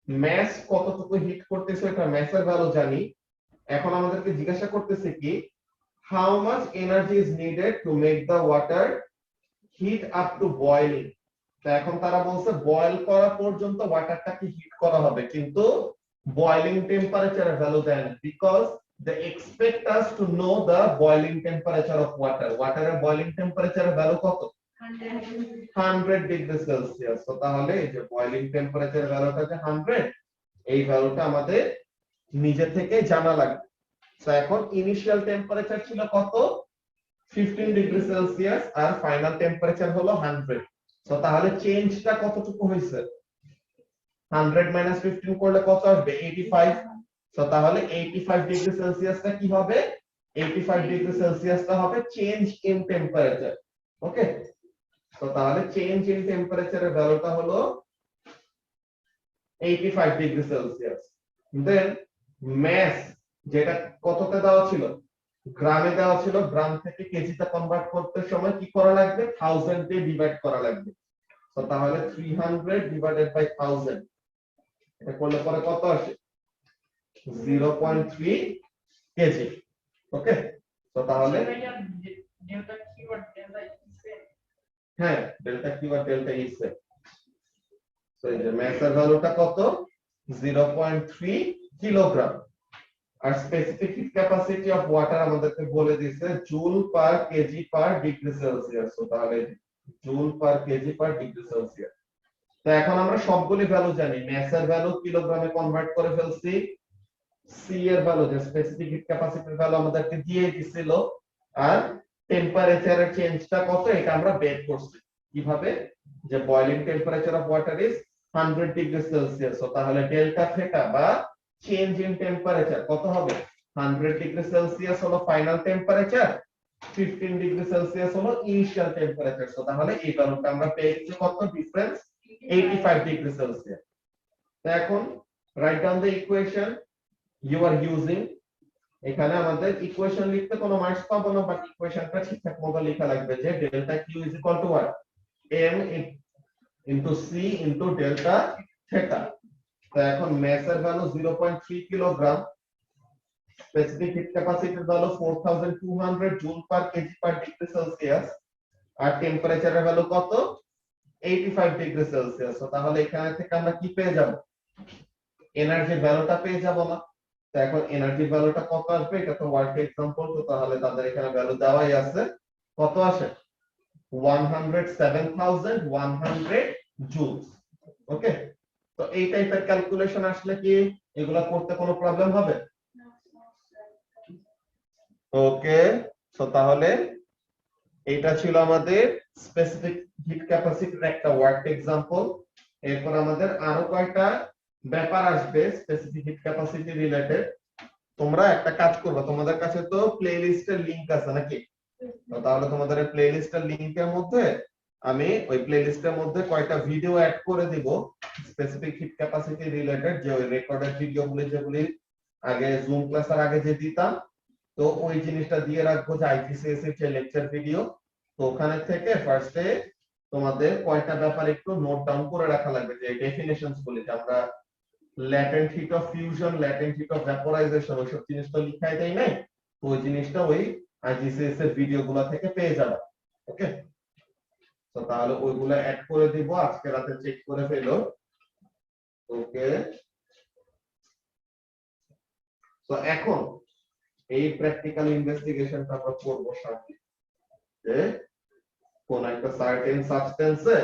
mass কতটুকু হিট করতেছে এটা ম্যাসের ভ্যালু জানি। এখন আমাদেরকে জিজ্ঞাসা করতেছে কি, how much energy is needed to make the water hit up to boiling. তো এখন তারা বলছে বয়েল করা পর্যন্ত ওয়াটারটাকে হিট করা হবে, কিন্তু বয়েলিং টেম্পারেচারের ভ্যালু দেয় না, because they expect us to know the boiling temperature of water. ওয়াটারের বয়েলিং টেম্পারেচারের ভ্যালু কত, 100 ডিগ্রি সেলসিয়াস। তো তাহলে এই যে বয়েলিং টেম্পারেচার ভ্যালুটা যে 100, এই ভ্যালুটা আমাদের নিজে থেকে জানা লাগবে। তো এখন ইনিশিয়াল টেম্পারেচার ছিল কত, 15 ডিগ্রি সেলসিয়াস আর ফাইনাল টেম্পারেচার হলো 100। সো তাহলে চেঞ্জটা কতটুকু হয়েছে? 100 মাইনাস 15 করলে কত আসবে? 85। সো তাহলে 85 ডিগ্রি সেলসিয়াসটা কি হবে? 85 ডিগ্রি সেলসিয়াসটা হবে চেঞ্জ ইন টেম্পারেচার। ওকে, তো তাহলে চেঞ্জ ইন টেম্পারেচারের ভ্যালুটা হলো 85 ডিগ্রি সেলসিয়াস। দেন ম্যাস যেটা কততে দেওয়া ছিল? গ্রামে দেওয়া ছিল, গ্রাম থেকে কেজিতে কনভার্ট করতে সময় কি করা লাগবে? 1000 দিয়ে ডিভাইড করা লাগবে। তো তাহলে 300 ডিভাইডেড বাই 1000, এটা করলে পরে কত আসে? 0.3 কেজি। ওকে, তো তাহলে ডেল্টা কিউ আর ডেল্টা ইসে হ্যাঁ, ডেল্টা কিউ আর ডেল্টা ই সে। তো এই যে ম্যাসের ভ্যালুটা কত? 0.3 কিলোগ্রাম। আর specific heat capacity of water আমাদেরকে বলে দিয়েছে joule per kg per degree Celsius. তো তাহলে joule per kg per degree Celsius. তো এখন আমরা সবগুলি ভ্যালু জানি। ম্যাসের ভ্যালু কিলোগ্রামে কনভার্ট করে ফেলছি, সি এর ভ্যালু যে স্পেসিফিক হিট ক্যাপাসিটির ভ্যালু আমাদেরকে দিয়ে দিছিল, আর টেম্পারেচারের চেঞ্জটা কত এটা আমরা বের করছি। কিভাবে? যে boiling temperature of water is 100 degree Celsius. তো তাহলে ডেল্টা থিটা বা চেঞ্জ ইন টেম্পারেচার কত হবে? 100 ডিগ্রি সেলসিয়াস হলো ফাইনাল টেম্পারেচার, 15 ডিগ্রি সেলসিয়াস হলো ইনিশিয়াল টেম্পারেচার। তো তাহলে এই ভ্যালুটা আমরা পেয়েছি কত? Difference 85 degree Celsius. তো এখন write down the equation you are using. এখানে আমাদের ইকুয়েশন লিখতে কোনো মার্কস পাবো না, বাট ইকুয়েশনটা ঠিকঠাক মতো লেখা লাগবে যে delta Q is equal to what? m into C into delta theta. তো এখন ম্যাসের ভ্যালু 0.3 কিলোগ্রাম, স্পেসিফিক হিট ক্যাপাসিটির value 4200 joule per kg per degree Celsius, আর টেম্পারেচারের ভ্যালু কত? 85 ডিগ্রি সেলসিয়াস। তো তাহলে এখানে থেকে আমরা কি পেয়ে যাব? এনার্জি ভ্যালুটা পেয়ে যাব না? তো এখন এনার্জি ভ্যালুটা কত আসবে? এটা তো ওয়ার্ক এক্সাম্পল, তো তাহলে তাদের এখানে ভ্যালু দেওয়াই আছে। কত আসে? 107,100 জুলস। ওকে, তো এই টাইপের ক্যালকুলেশন আসলে কি এগুলা করতে কোনো প্রবলেম হবে? ওকে, সো তাহলে এটা ছিল আমাদের স্পেসিফিক হিট ক্যাপাসিটির একটা ওয়ার্ক এক্সাম্পল। এরপর আমাদের আরো কয়টা ব্যাপার আসবে স্পেসিফিক হিট ক্যাপাসিটি রিলেটেড। তোমরা একটা কাজ করবে, তোমাদের কাছে তো প্লেলিস্টের লিংক আছে নাকি? তো তাহলে তোমাদের এই প্লেলিস্টের লিংকের মধ্যে আমি ওই প্লেলিস্টের মধ্যে কয়টা ভিডিও অ্যাড করে দিব স্পেসিফিক হিট ক্যাপাসিটি রিলেটেড, যে ওই রেকর্ডেড ভিডিওগুলি যেগুলি আগে জুম ক্লাসের আগে যে দিতাম, তো ওই জিনিসটা দিয়ে রাখবো যে আইজিসিএস এর যে লেকচার ভিডিও। তো ওখানে থেকে ফার্স্টে তোমাদের কয়টা ব্যাপার একটু নোট ডাউন করে রাখা লাগবে, যে ডেফিনেশনস গুলি, যে আমরা latent heat of fusion, latent heat of vaporisation ওইসব জিনিস তো লিখাই দেয় নাই, তো ওই জিনিসটা ওই আইজিসিএস এর ভিডিওগুলো থেকে পেয়ে যাবে। ওকে, তো তাহলে ওইগুলো অ্যাড করে দিব, আজকে রাতে চেক করে ফেলো। ওকে, তো এখন এই প্র্যাকটিক্যাল ইনভেস্টিগেশনটা আমরা করব সামনে, যে কোন একটা সার্টেন সাবস্টেন্সে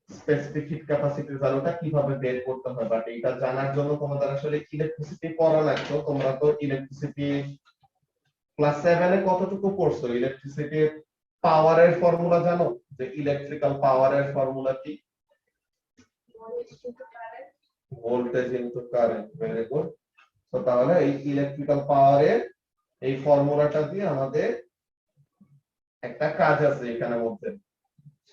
স্পেসিফিক হিট ক্যাপাসিটির ভ্যালুটা কিভাবে বের করতে হয়। বাট এটা জানার জন্য তোমাদের আসলে ইলেকট্রিসিটি পড়া লাগতো। তোমরা তো ইলেকট্রিসিটি ক্লাস 7 এ কতটুকু পড়ছো? ইলেকট্রিসিটির পাওয়ারের ফর্মুলা জানো? যে ইলেকট্রিক্যাল পাওয়ারের ফর্মুলা কি? Voltage into current. Very good. তো তাহলে এই ইলেকট্রিক্যাল পাওয়ারের এই ফর্মুলাটা দিয়ে আমাদের একটা কাজ আছে এখানে মধ্যে।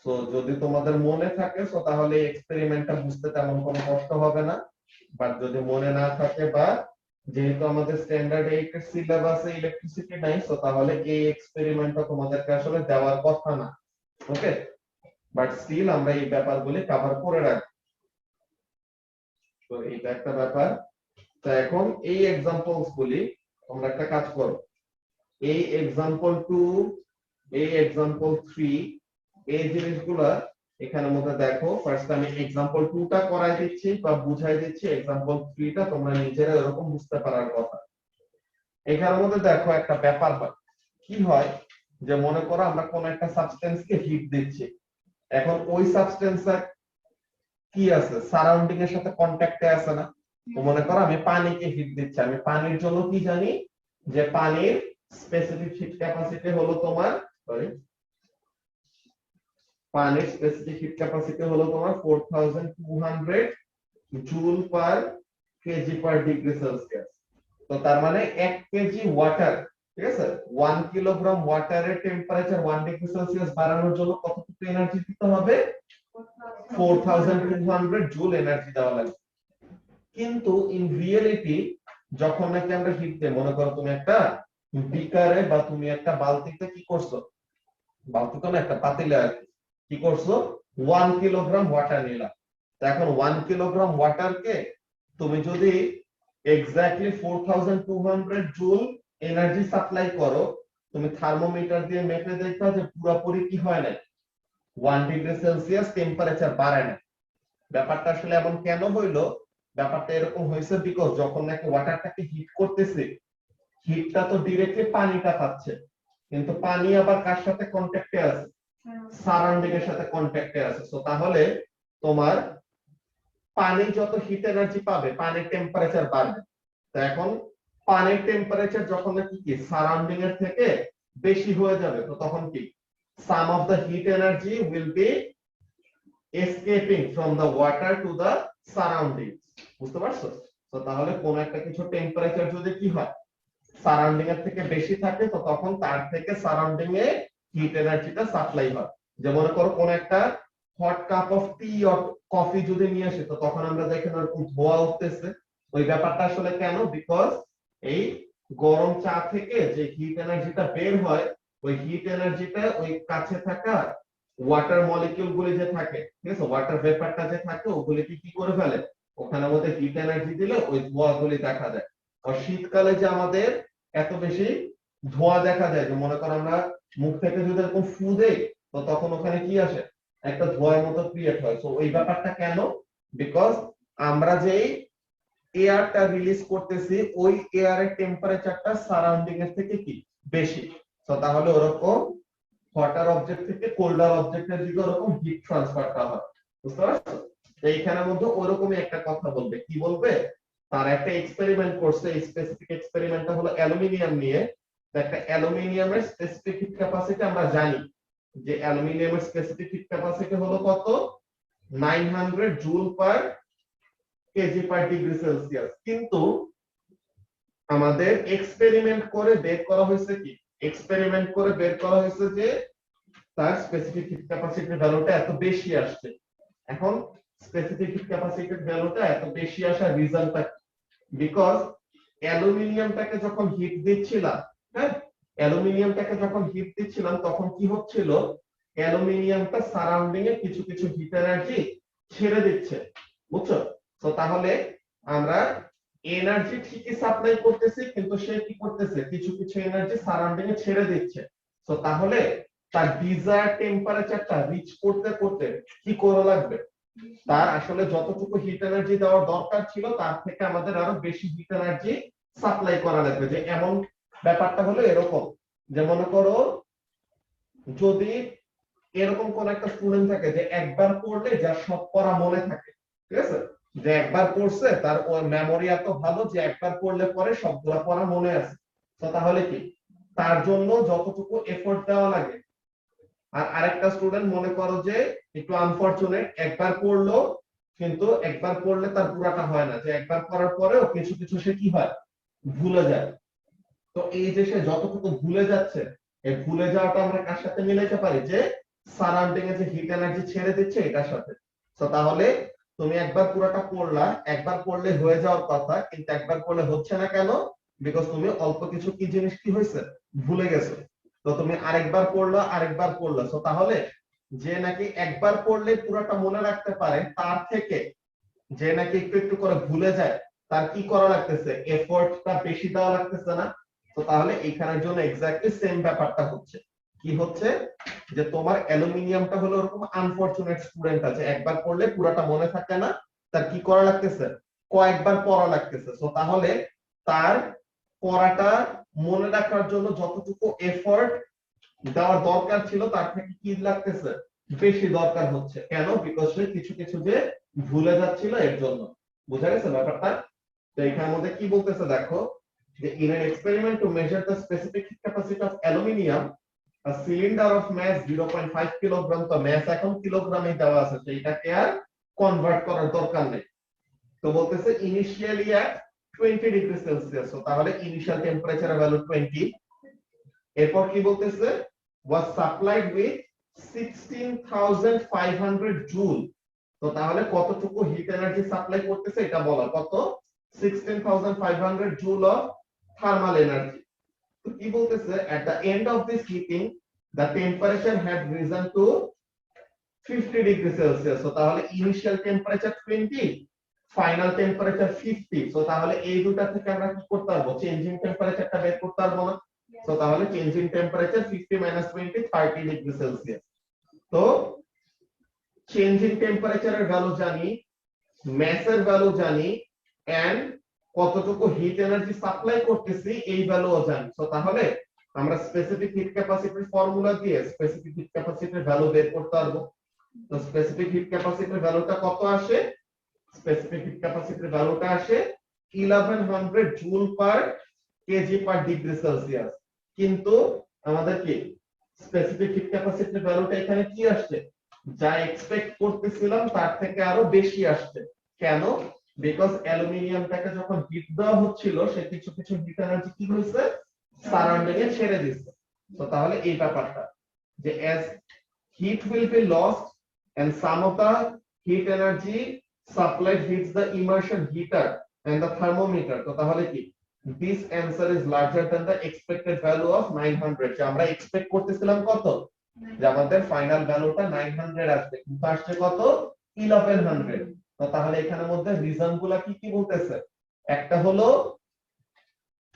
সো যদি তোমাদের মনে থাকে সো তাহলে এক্সপেরিমেন্টটা বুঝতে তেমন কোনো কষ্ট হবে না। বাট যদি মনে না থাকে, বা যেহেতু আমাদের স্ট্যান্ডার্ড 8 এর সিলেবাসে ইলেকট্রিসিটি নাই, সো তাহলে এই এক্সপেরিমেন্টটা তোমাদেরকে আসলে দেওয়ার কথা না। ওকে, বাট স্টিল আমরা এই ব্যাপারগুলি কভার করে রাখবো। তো এটা একটা ব্যাপার। তো এখন এই এক্সাম্পলস গুলি তোমরা একটা কাজ করো, এই এক্সাম্পল 2, এই এক্সাম্পল 3, এই জিনিসগুলা এখানের মধ্যে দেখো। ফার্স্ট আমি এক্সাম্পল 2টা করাই দিচ্ছি বা বুঝাই দিচ্ছি, এক্সাম্পল 3টা তোমরা নিজেরা এরকম বুঝতে পারার কথা। এখানের মধ্যে দেখো একটা ব্যাপার হয়, কি হয় যে মনে করো আমরা কোন একটা সাবস্টেন্সকে হিট দিচ্ছি। এখন ওই সাবস্টেন্সের কি আছে? সারাউন্ডিং এর সাথে কন্টাক্টে আছে না? তো মনে করো আমি পানিকে হিট দিচ্ছি, আমি পানির জন্য কি জানি যে পানির স্পেসিফিক হিট ক্যাপাসিটি হলো তোমার সরি পানির স্পেসিফিক হিট ক্যাপাসিটি হলো তোমার 4200 joule per kg per degree Celsius. তো তার মানে 1 কেজি ওয়াটার, ঠিক আছে, 1 কিলোগ্রাম ওয়াটারের টেম্পারেচার 1 ডিগ্রি সেলসিয়াস বাড়ানোর জন্য কতটুকু এনার্জি দিতে হবে? 4200 জুল এনার্জি দেওয়া লাগবে। কিন্তু ইন রিয়েলিটি যখন নাকি আমরা হিট দেই, মনে করো তুমি একটা বিকারে বা তুমি একটা বালতিতে কি করছো, বালতিতে না একটা পাতিলে আর কি করছো, 1 কিলোগ্রাম ওয়াটার নিলাম। তো এখন 1 কিলোগ্রাম ওয়াটারকে তুমি যদি এক্স্যাক্টলি 4200 জুল এনার্জি সাপ্লাই করো, তুমি থার্মোমিটার দিয়ে মেপে দেখবা যে পুরোপুরি কি হয় না, 1 ডিগ্রি সেলসিয়াস টেম্পারেচার বাড়ে না। ব্যাপারটা আসলে এমন কেন হইলো? ব্যাপারটা এরকম হয়েছে বিকজ যখন নাকি ওয়াটারটাকে হিট করতেছে, হিটটা তো ডিরেক্টলি পানিটা পাচ্ছে, কিন্তু পানি আবার কার সাথে কন্ট্যাক্টে আছে? সারাউন্ডিং এর সাথে কন্ট্যাক্টে আছে। সো তাহলে তোমার পানি যত হিট এনার্জি পাবে, পানির টেম্পারেচার বাড়বে। তো এখন পানির টেম্পারেচার যখন নাকি কি সারাউন্ডিং এর থেকে বেশি হয়ে যাবে, তো তখন কি some of the heat energy will be escaping from the water to the surroundings. বুঝতে পারছো? তো তাহলে কোন একটা কিছু টেম্পারেচার যদি কি হয় সারাউন্ডিং এর থেকে বেশি থাকে, তো তখন তার থেকে সারাউন্ডিং এ হিট এনার্জিটা সাপ্লাই হয়। যেমন করো কোন একটা hot cup of tea or coffee যদি নিয়ে আসে, তো তখন আমরা দেখেন এরকম ধোঁয়া উঠতেছে। ওই ব্যাপারটা আসলে কেন? বিকজ এই গরম চা থেকে যে হিট এনার্জিটা বের হয়, ওই হিট এনার্জিটা ওই কাছে থাকা ওয়াটার মলিকিউল গুলি যে থাকে, ঠিক আছে, ওয়াটার ভেপারটা যে থাকে, ওগুলি কি করে ফেলে, ওখানের মধ্যে হিট এনার্জি দিলে ওই ধোঁয়াগুলি দেখা যায়। আর শীতকালে যে আমাদের এত বেশি ধোঁয়া দেখা যায়, যে মনে করো আমরা মুখ থেকে যদি এরকম ফু দেই, তো তখন ওখানে কি আসে, একটা ধোঁয়ার মতো ক্রিয়েট হয়। তো ওই ব্যাপারটা কেন? বিকজ আমরা যেই এয়ারটা রিলিজ করতেছি, ওই এয়ারের টেম্পারেচারটা সারাউন্ডিং এর থেকে কি বেশি। তো তাহলে ওরকম হটার অবজেক্ট থেকে কোল্ডার অবজেক্টের দিকে ওরকম হিট ট্রান্সফারটা হয়। বুঝতে পারছো? এইখানের মধ্যে ওরকমই একটা কথা বলবে, কি বলবে, তার একটা এক্সপেরিমেন্ট করছে, এই স্পেসিফিক এক্সপেরিমেন্টটা হলো অ্যালুমিনিয়াম নিয়ে। তো একটা অ্যালুমিনিয়ামের স্পেসিফিক হিট ক্যাপাসিটি আমরা জানি যে অ্যালুমিনিয়ামের স্পেসিফিক হিট ক্যাপাসিটি হলো কত, 900 joule per kg per degree Celsius. কিন্তু আমাদের এক্সপেরিমেন্ট করে বের করা হয়েছে কি, এক্সপেরিমেন্ট করে বের করা হয়েছে যে তার স্পেসিফিক হিট ক্যাপাসিটির ভ্যালুটা এত বেশি আসছে। এখন স্পেসিফিক হিট ক্যাপাসিটির ভ্যালুটা এত বেশি আসার রিজনটা বিকজ অ্যালুমিনিয়ামটাকে যখন হিট দিচ্ছিলাম, হ্যাঁ, অ্যালুমিনিয়ামটাকে যখন হিট দিচ্ছিলাম, তখন কি হচ্ছিল, অ্যালুমিনিয়ামটা সারাউন্ডিং এ কিছু কিছু হিট এনার্জি ছেড়ে দিচ্ছে। বুঝছো? তো তাহলে আমরা এনার্জি ঠিকই সাপ্লাই করতেছি, কিন্তু সে কি করতেছে, কিছু কিছু এনার্জি সারাউন্ডিং এ ছেড়ে দিচ্ছে। তো তাহলে তার ডিজায়ার টেম্পারেচারটা রিচ করতে করতে কি করা লাগবে, তার আসলে যতটুকু হিট এনার্জি দেওয়ার দরকার ছিল তার থেকে আমাদের আরো বেশি হিট এনার্জি সাপ্লাই করা লাগবে। যে এমন ব্যাপারটা হলো এরকম, যে মনে করো যদি এরকম কোন একটা স্টুডেন্ট থাকে যে একবার পড়লে যার সব পড়া মনে থাকে, ঠিক আছে, যে একবার পড়ছে, তার মেমোরি এত ভালো যে একবার পড়লে পরে সবগুলা পড়া মনে আছে। তো তাহলে কি তার জন্য যতটুকু এফোর্ট দেওয়া লাগে, আর আরেকটা স্টুডেন্ট মনে করো যে একটু আনফরচুনেট, একবার পড়লো কিন্তু একবার পড়লে তার পুরাটা হয় না, যে একবার পড়ার পরেও কিছু কিছু সে কি হয়, ভুলে যায়। তো এই যে সে যতটুকু ভুলে যাচ্ছে, এই ভুলে যাওয়াটা আমরা কার সাথে মিলাইতে পারি, যে সারাউন্ডিং এ যে হিট এনার্জি ছেড়ে দিচ্ছে এটার সাথে। তো তাহলে তুমি একবার পুরোটা পড়লা, একবার পড়লে হয়ে যাওয়ার কথা, কিন্তু একবার পড়লে হচ্ছে না কেন, বিকজ তুমি অল্প কিছু কি জিনিস কি হয়েছে, ভুলে গেছো। তো তুমি আরেকবার পড়লো, আরেকবার পড়লো। তো তাহলে যে নাকি একবার পড়লে পুরোটা মনে রাখতে পারে, তার থেকে যে নাকি একটু একটু করে ভুলে যায়, তার কি করা লাগতেছে, এফোর্টটা বেশি দেওয়া লাগতেছে না? তো তাহলে এখানের জন্য এক্স্যাক্টলি সেম ব্যাপারটা হচ্ছে, কি হচ্ছে, যে তোমার অ্যালুমিনিয়ামটা হলো এরকম আনফরচুনেট স্টুডেন্ট আছে, একবার পড়লে পুরোটা মনে থাকে না, তার কি করা লাগতেছে, কয়েকবার পড়া লাগতেছে। তো তাহলে তার পড়াটা মনে রাখার জন্য যতটুকু এফোর্ট দেওয়ার দরকার ছিল, তার থেকে কি লাগতেছে, বেশি দরকার হচ্ছে। কেন? বিকজ সে কিছু কিছু যে ভুলে যাচ্ছিল এর জন্য। বুঝা গেছে ব্যাপারটা? তো এখানের মধ্যে কি বলতেছে দেখো, যে in an experiment to measure the specific heat capacity of aluminium, a cylinder of mass 0.5 kilogram, তো mass এখন কিলোগ্রামে দেওয়া আছে, তো এটাকে আর কনভার্ট করার দরকার নেই। তো বলতেছে ইনিশিয়ালি at 20 ডিগ্রি সেলসিয়াস, তো তাহলে ইনিশিয়াল টেম্পারেচার ভ্যালু 20। এরপর কি বলতেছে was supplied with 16,500 জুল, তো তাহলে কতটুকু হিট এনার্জি সাপ্লাই করতেছে এটা বলা, কত 16,500 জুল অফ থার্মাল এনার্জি। তো কি বলতেছে at the end of this heating the temperature had risen to 50 degree Celsius, তো তাহলে ইনিশিয়াল টেম্পারেচার 20, ফাইনাল টেম্পারেচার 50, তো তাহলে এই দুটো থেকে আমরা কি করতে পারবো, চেঞ্জিং টেম্পারেচারটা বের করতে পারবো না। তো তাহলে চেঞ্জিং টেম্পারেচার 50 - 20 30 ডিগ্রি সেলসিয়াস। তো চেঞ্জিং টেম্পারেচারের ভ্যালু জানি, ম্যাসের ভ্যালু জানি, এন্ড কতটুকু হিট এনার্জি সাপ্লাই করতেছি এই ভ্যালুও জানি। তো তাহলে আমরা স্পেসিফিক হিট ক্যাপাসিটির ফর্মুলা দিয়ে স্পেসিফিক হিট ক্যাপাসিটির ভ্যালু বের করতে পারবো। তো স্পেসিফিক হিট ক্যাপাসিটির ভ্যালুটা কত আসে, স্পেসিফিক হিট ক্যাপাসিটির ভ্যালুটা আসে 1100 joule per kg per degree Celsius. কিন্তু আমাদের কি স্পেসিফিক হিট ক্যাপাসিটির ভ্যালুটা এখানে কি আসছে, যা এক্সপেক্ট করতেছিলাম তার থেকে আরো বেশি আসছে। কেন? বিকজ অ্যালুমিনিয়ামটাকে যখন হিট দেওয়া হচ্ছিল সে কিছু কিছু হিট এনার্জি কি হয়েছে, সারাউন্ডিং এ ছেড়ে দিচ্ছে। তো তাহলে এই ব্যাপারটা যে as heat will be lost and some of the heat energy supplied hits the immersion heater and the thermometer, তো তাহলে কি this answer is larger than the expected value of 900, যে আমরা এক্সপেক্ট করতেছিলাম কত, যে আমাদের ফাইনাল ভ্যালুটা 900 আসবে, কিন্তু আসছে কত 1100। তো তাহলে এখানের মধ্যে রিজন গুলা কি কি বলতেছে, একটা হলো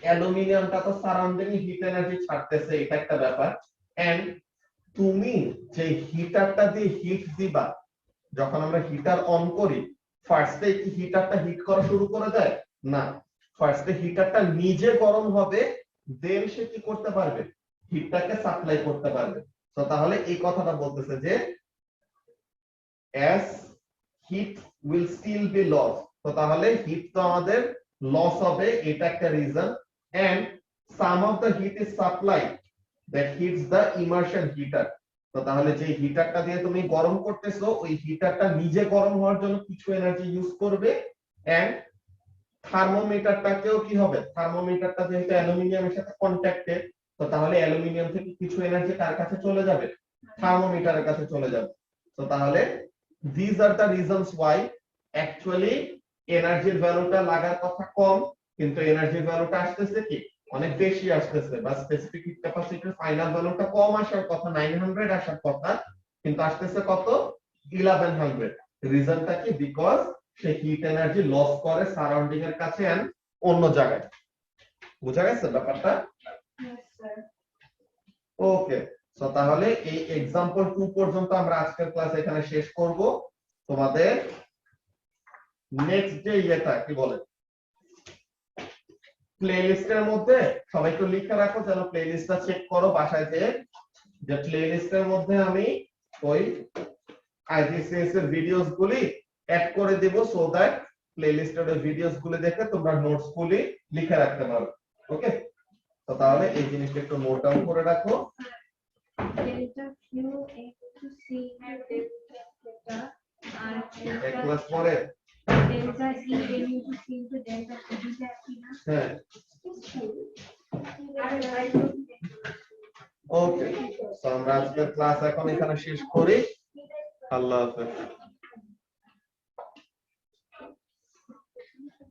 অ্যালুমিনিয়ামটা তো সারাউন্ডিং হিট এনার্জি ছাড়তেছে, এটা একটা ব্যাপার। এন্ড তুমি যে হিটারটা দিয়ে হিট দিবা, যখন আমরা হিটার অন করি ফার্স্টে কি হিটারটা হিট করা শুরু করে দেয় না, ফার্স্টে হিটারটা নিজে গরম হবে, দেন সে কি করতে পারবে, হিটটাকে সাপ্লাই করতে পারবে। তো তাহলে এই কথাটা বলতেছে যে as heat will still be lost, তো তাহলে হিট তো আমাদের লস হবে, এটা একটা reason. and some of the heat is supplied that heats the immersion heater, তো তাহলে যে হিটারটা দিয়ে তুমি গরম করতেছো ওই হিটারটা নিজে গরম হওয়ার জন্য কিছু এনার্জি ইউজ করবে। এন্ড থার্মোমিটারটাকেও কি হবে, থার্মোমিটারটা যেহেতু অ্যালুমিনিয়ামের সাথে কন্ট্যাক্টে, তো তাহলে অ্যালুমিনিয়াম থেকে কিছু এনার্জি কার কাছে চলে যাবে, থার্মোমিটারের কাছে চলে যাবে। তো তাহলে these are the reasons why actually এনার্জির ভ্যালুটা লাগার কথা কম, কিন্তু এনার্জির ভ্যালুটা আসতেছে কি অনেক বেশি আসতেছে, বা স্পেসিফিক হিট ক্যাপাসিটির ফাইনাল ভ্যালুটা কম আসার কথা 900 আসার কথা, কিন্তু আসতেছে কত 1100। রিজনটা কি, বিকজ সে হিট এনার্জি লস করে সারাউন্ডিং এর কাছে এন্ড অন্য জায়গায়। বুঝা গেছে ব্যাপারটা? ওকে, সো তাহলে এই एग्जांपल 2 পর্যন্ত আমরা আজকের ক্লাস এখানে শেষ করব। তোমাদের নেক্সট ডে এটা কি বলে প্লেলিস্টের মধ্যে সবাই একটু লিখে রাখো, যেন প্লেলিস্টটা চেক করো বাসায় যেয়ে, যে প্লেলিস্টের মধ্যে আমি ওই আইজিসিএস এর ভিডিওস গুলি অ্যাড করে দেব, সো দ্যাট প্লেলিস্টের ভিডিওস গুলো দেখে তোমরা নোটস গুলি লিখে রাখতে পারো। ওকে, তো তাহলে এই জিনিসটা একটু নোট ডাউন করে রাখো। delta Q into C delta theta আর এক ক্লাস পরে delta E into C into delta theta হ্যাঁ ওকে, তো আমরা আজকের ক্লাস এখন এখানে শেষ করি। আল্লাহ হাফেজ।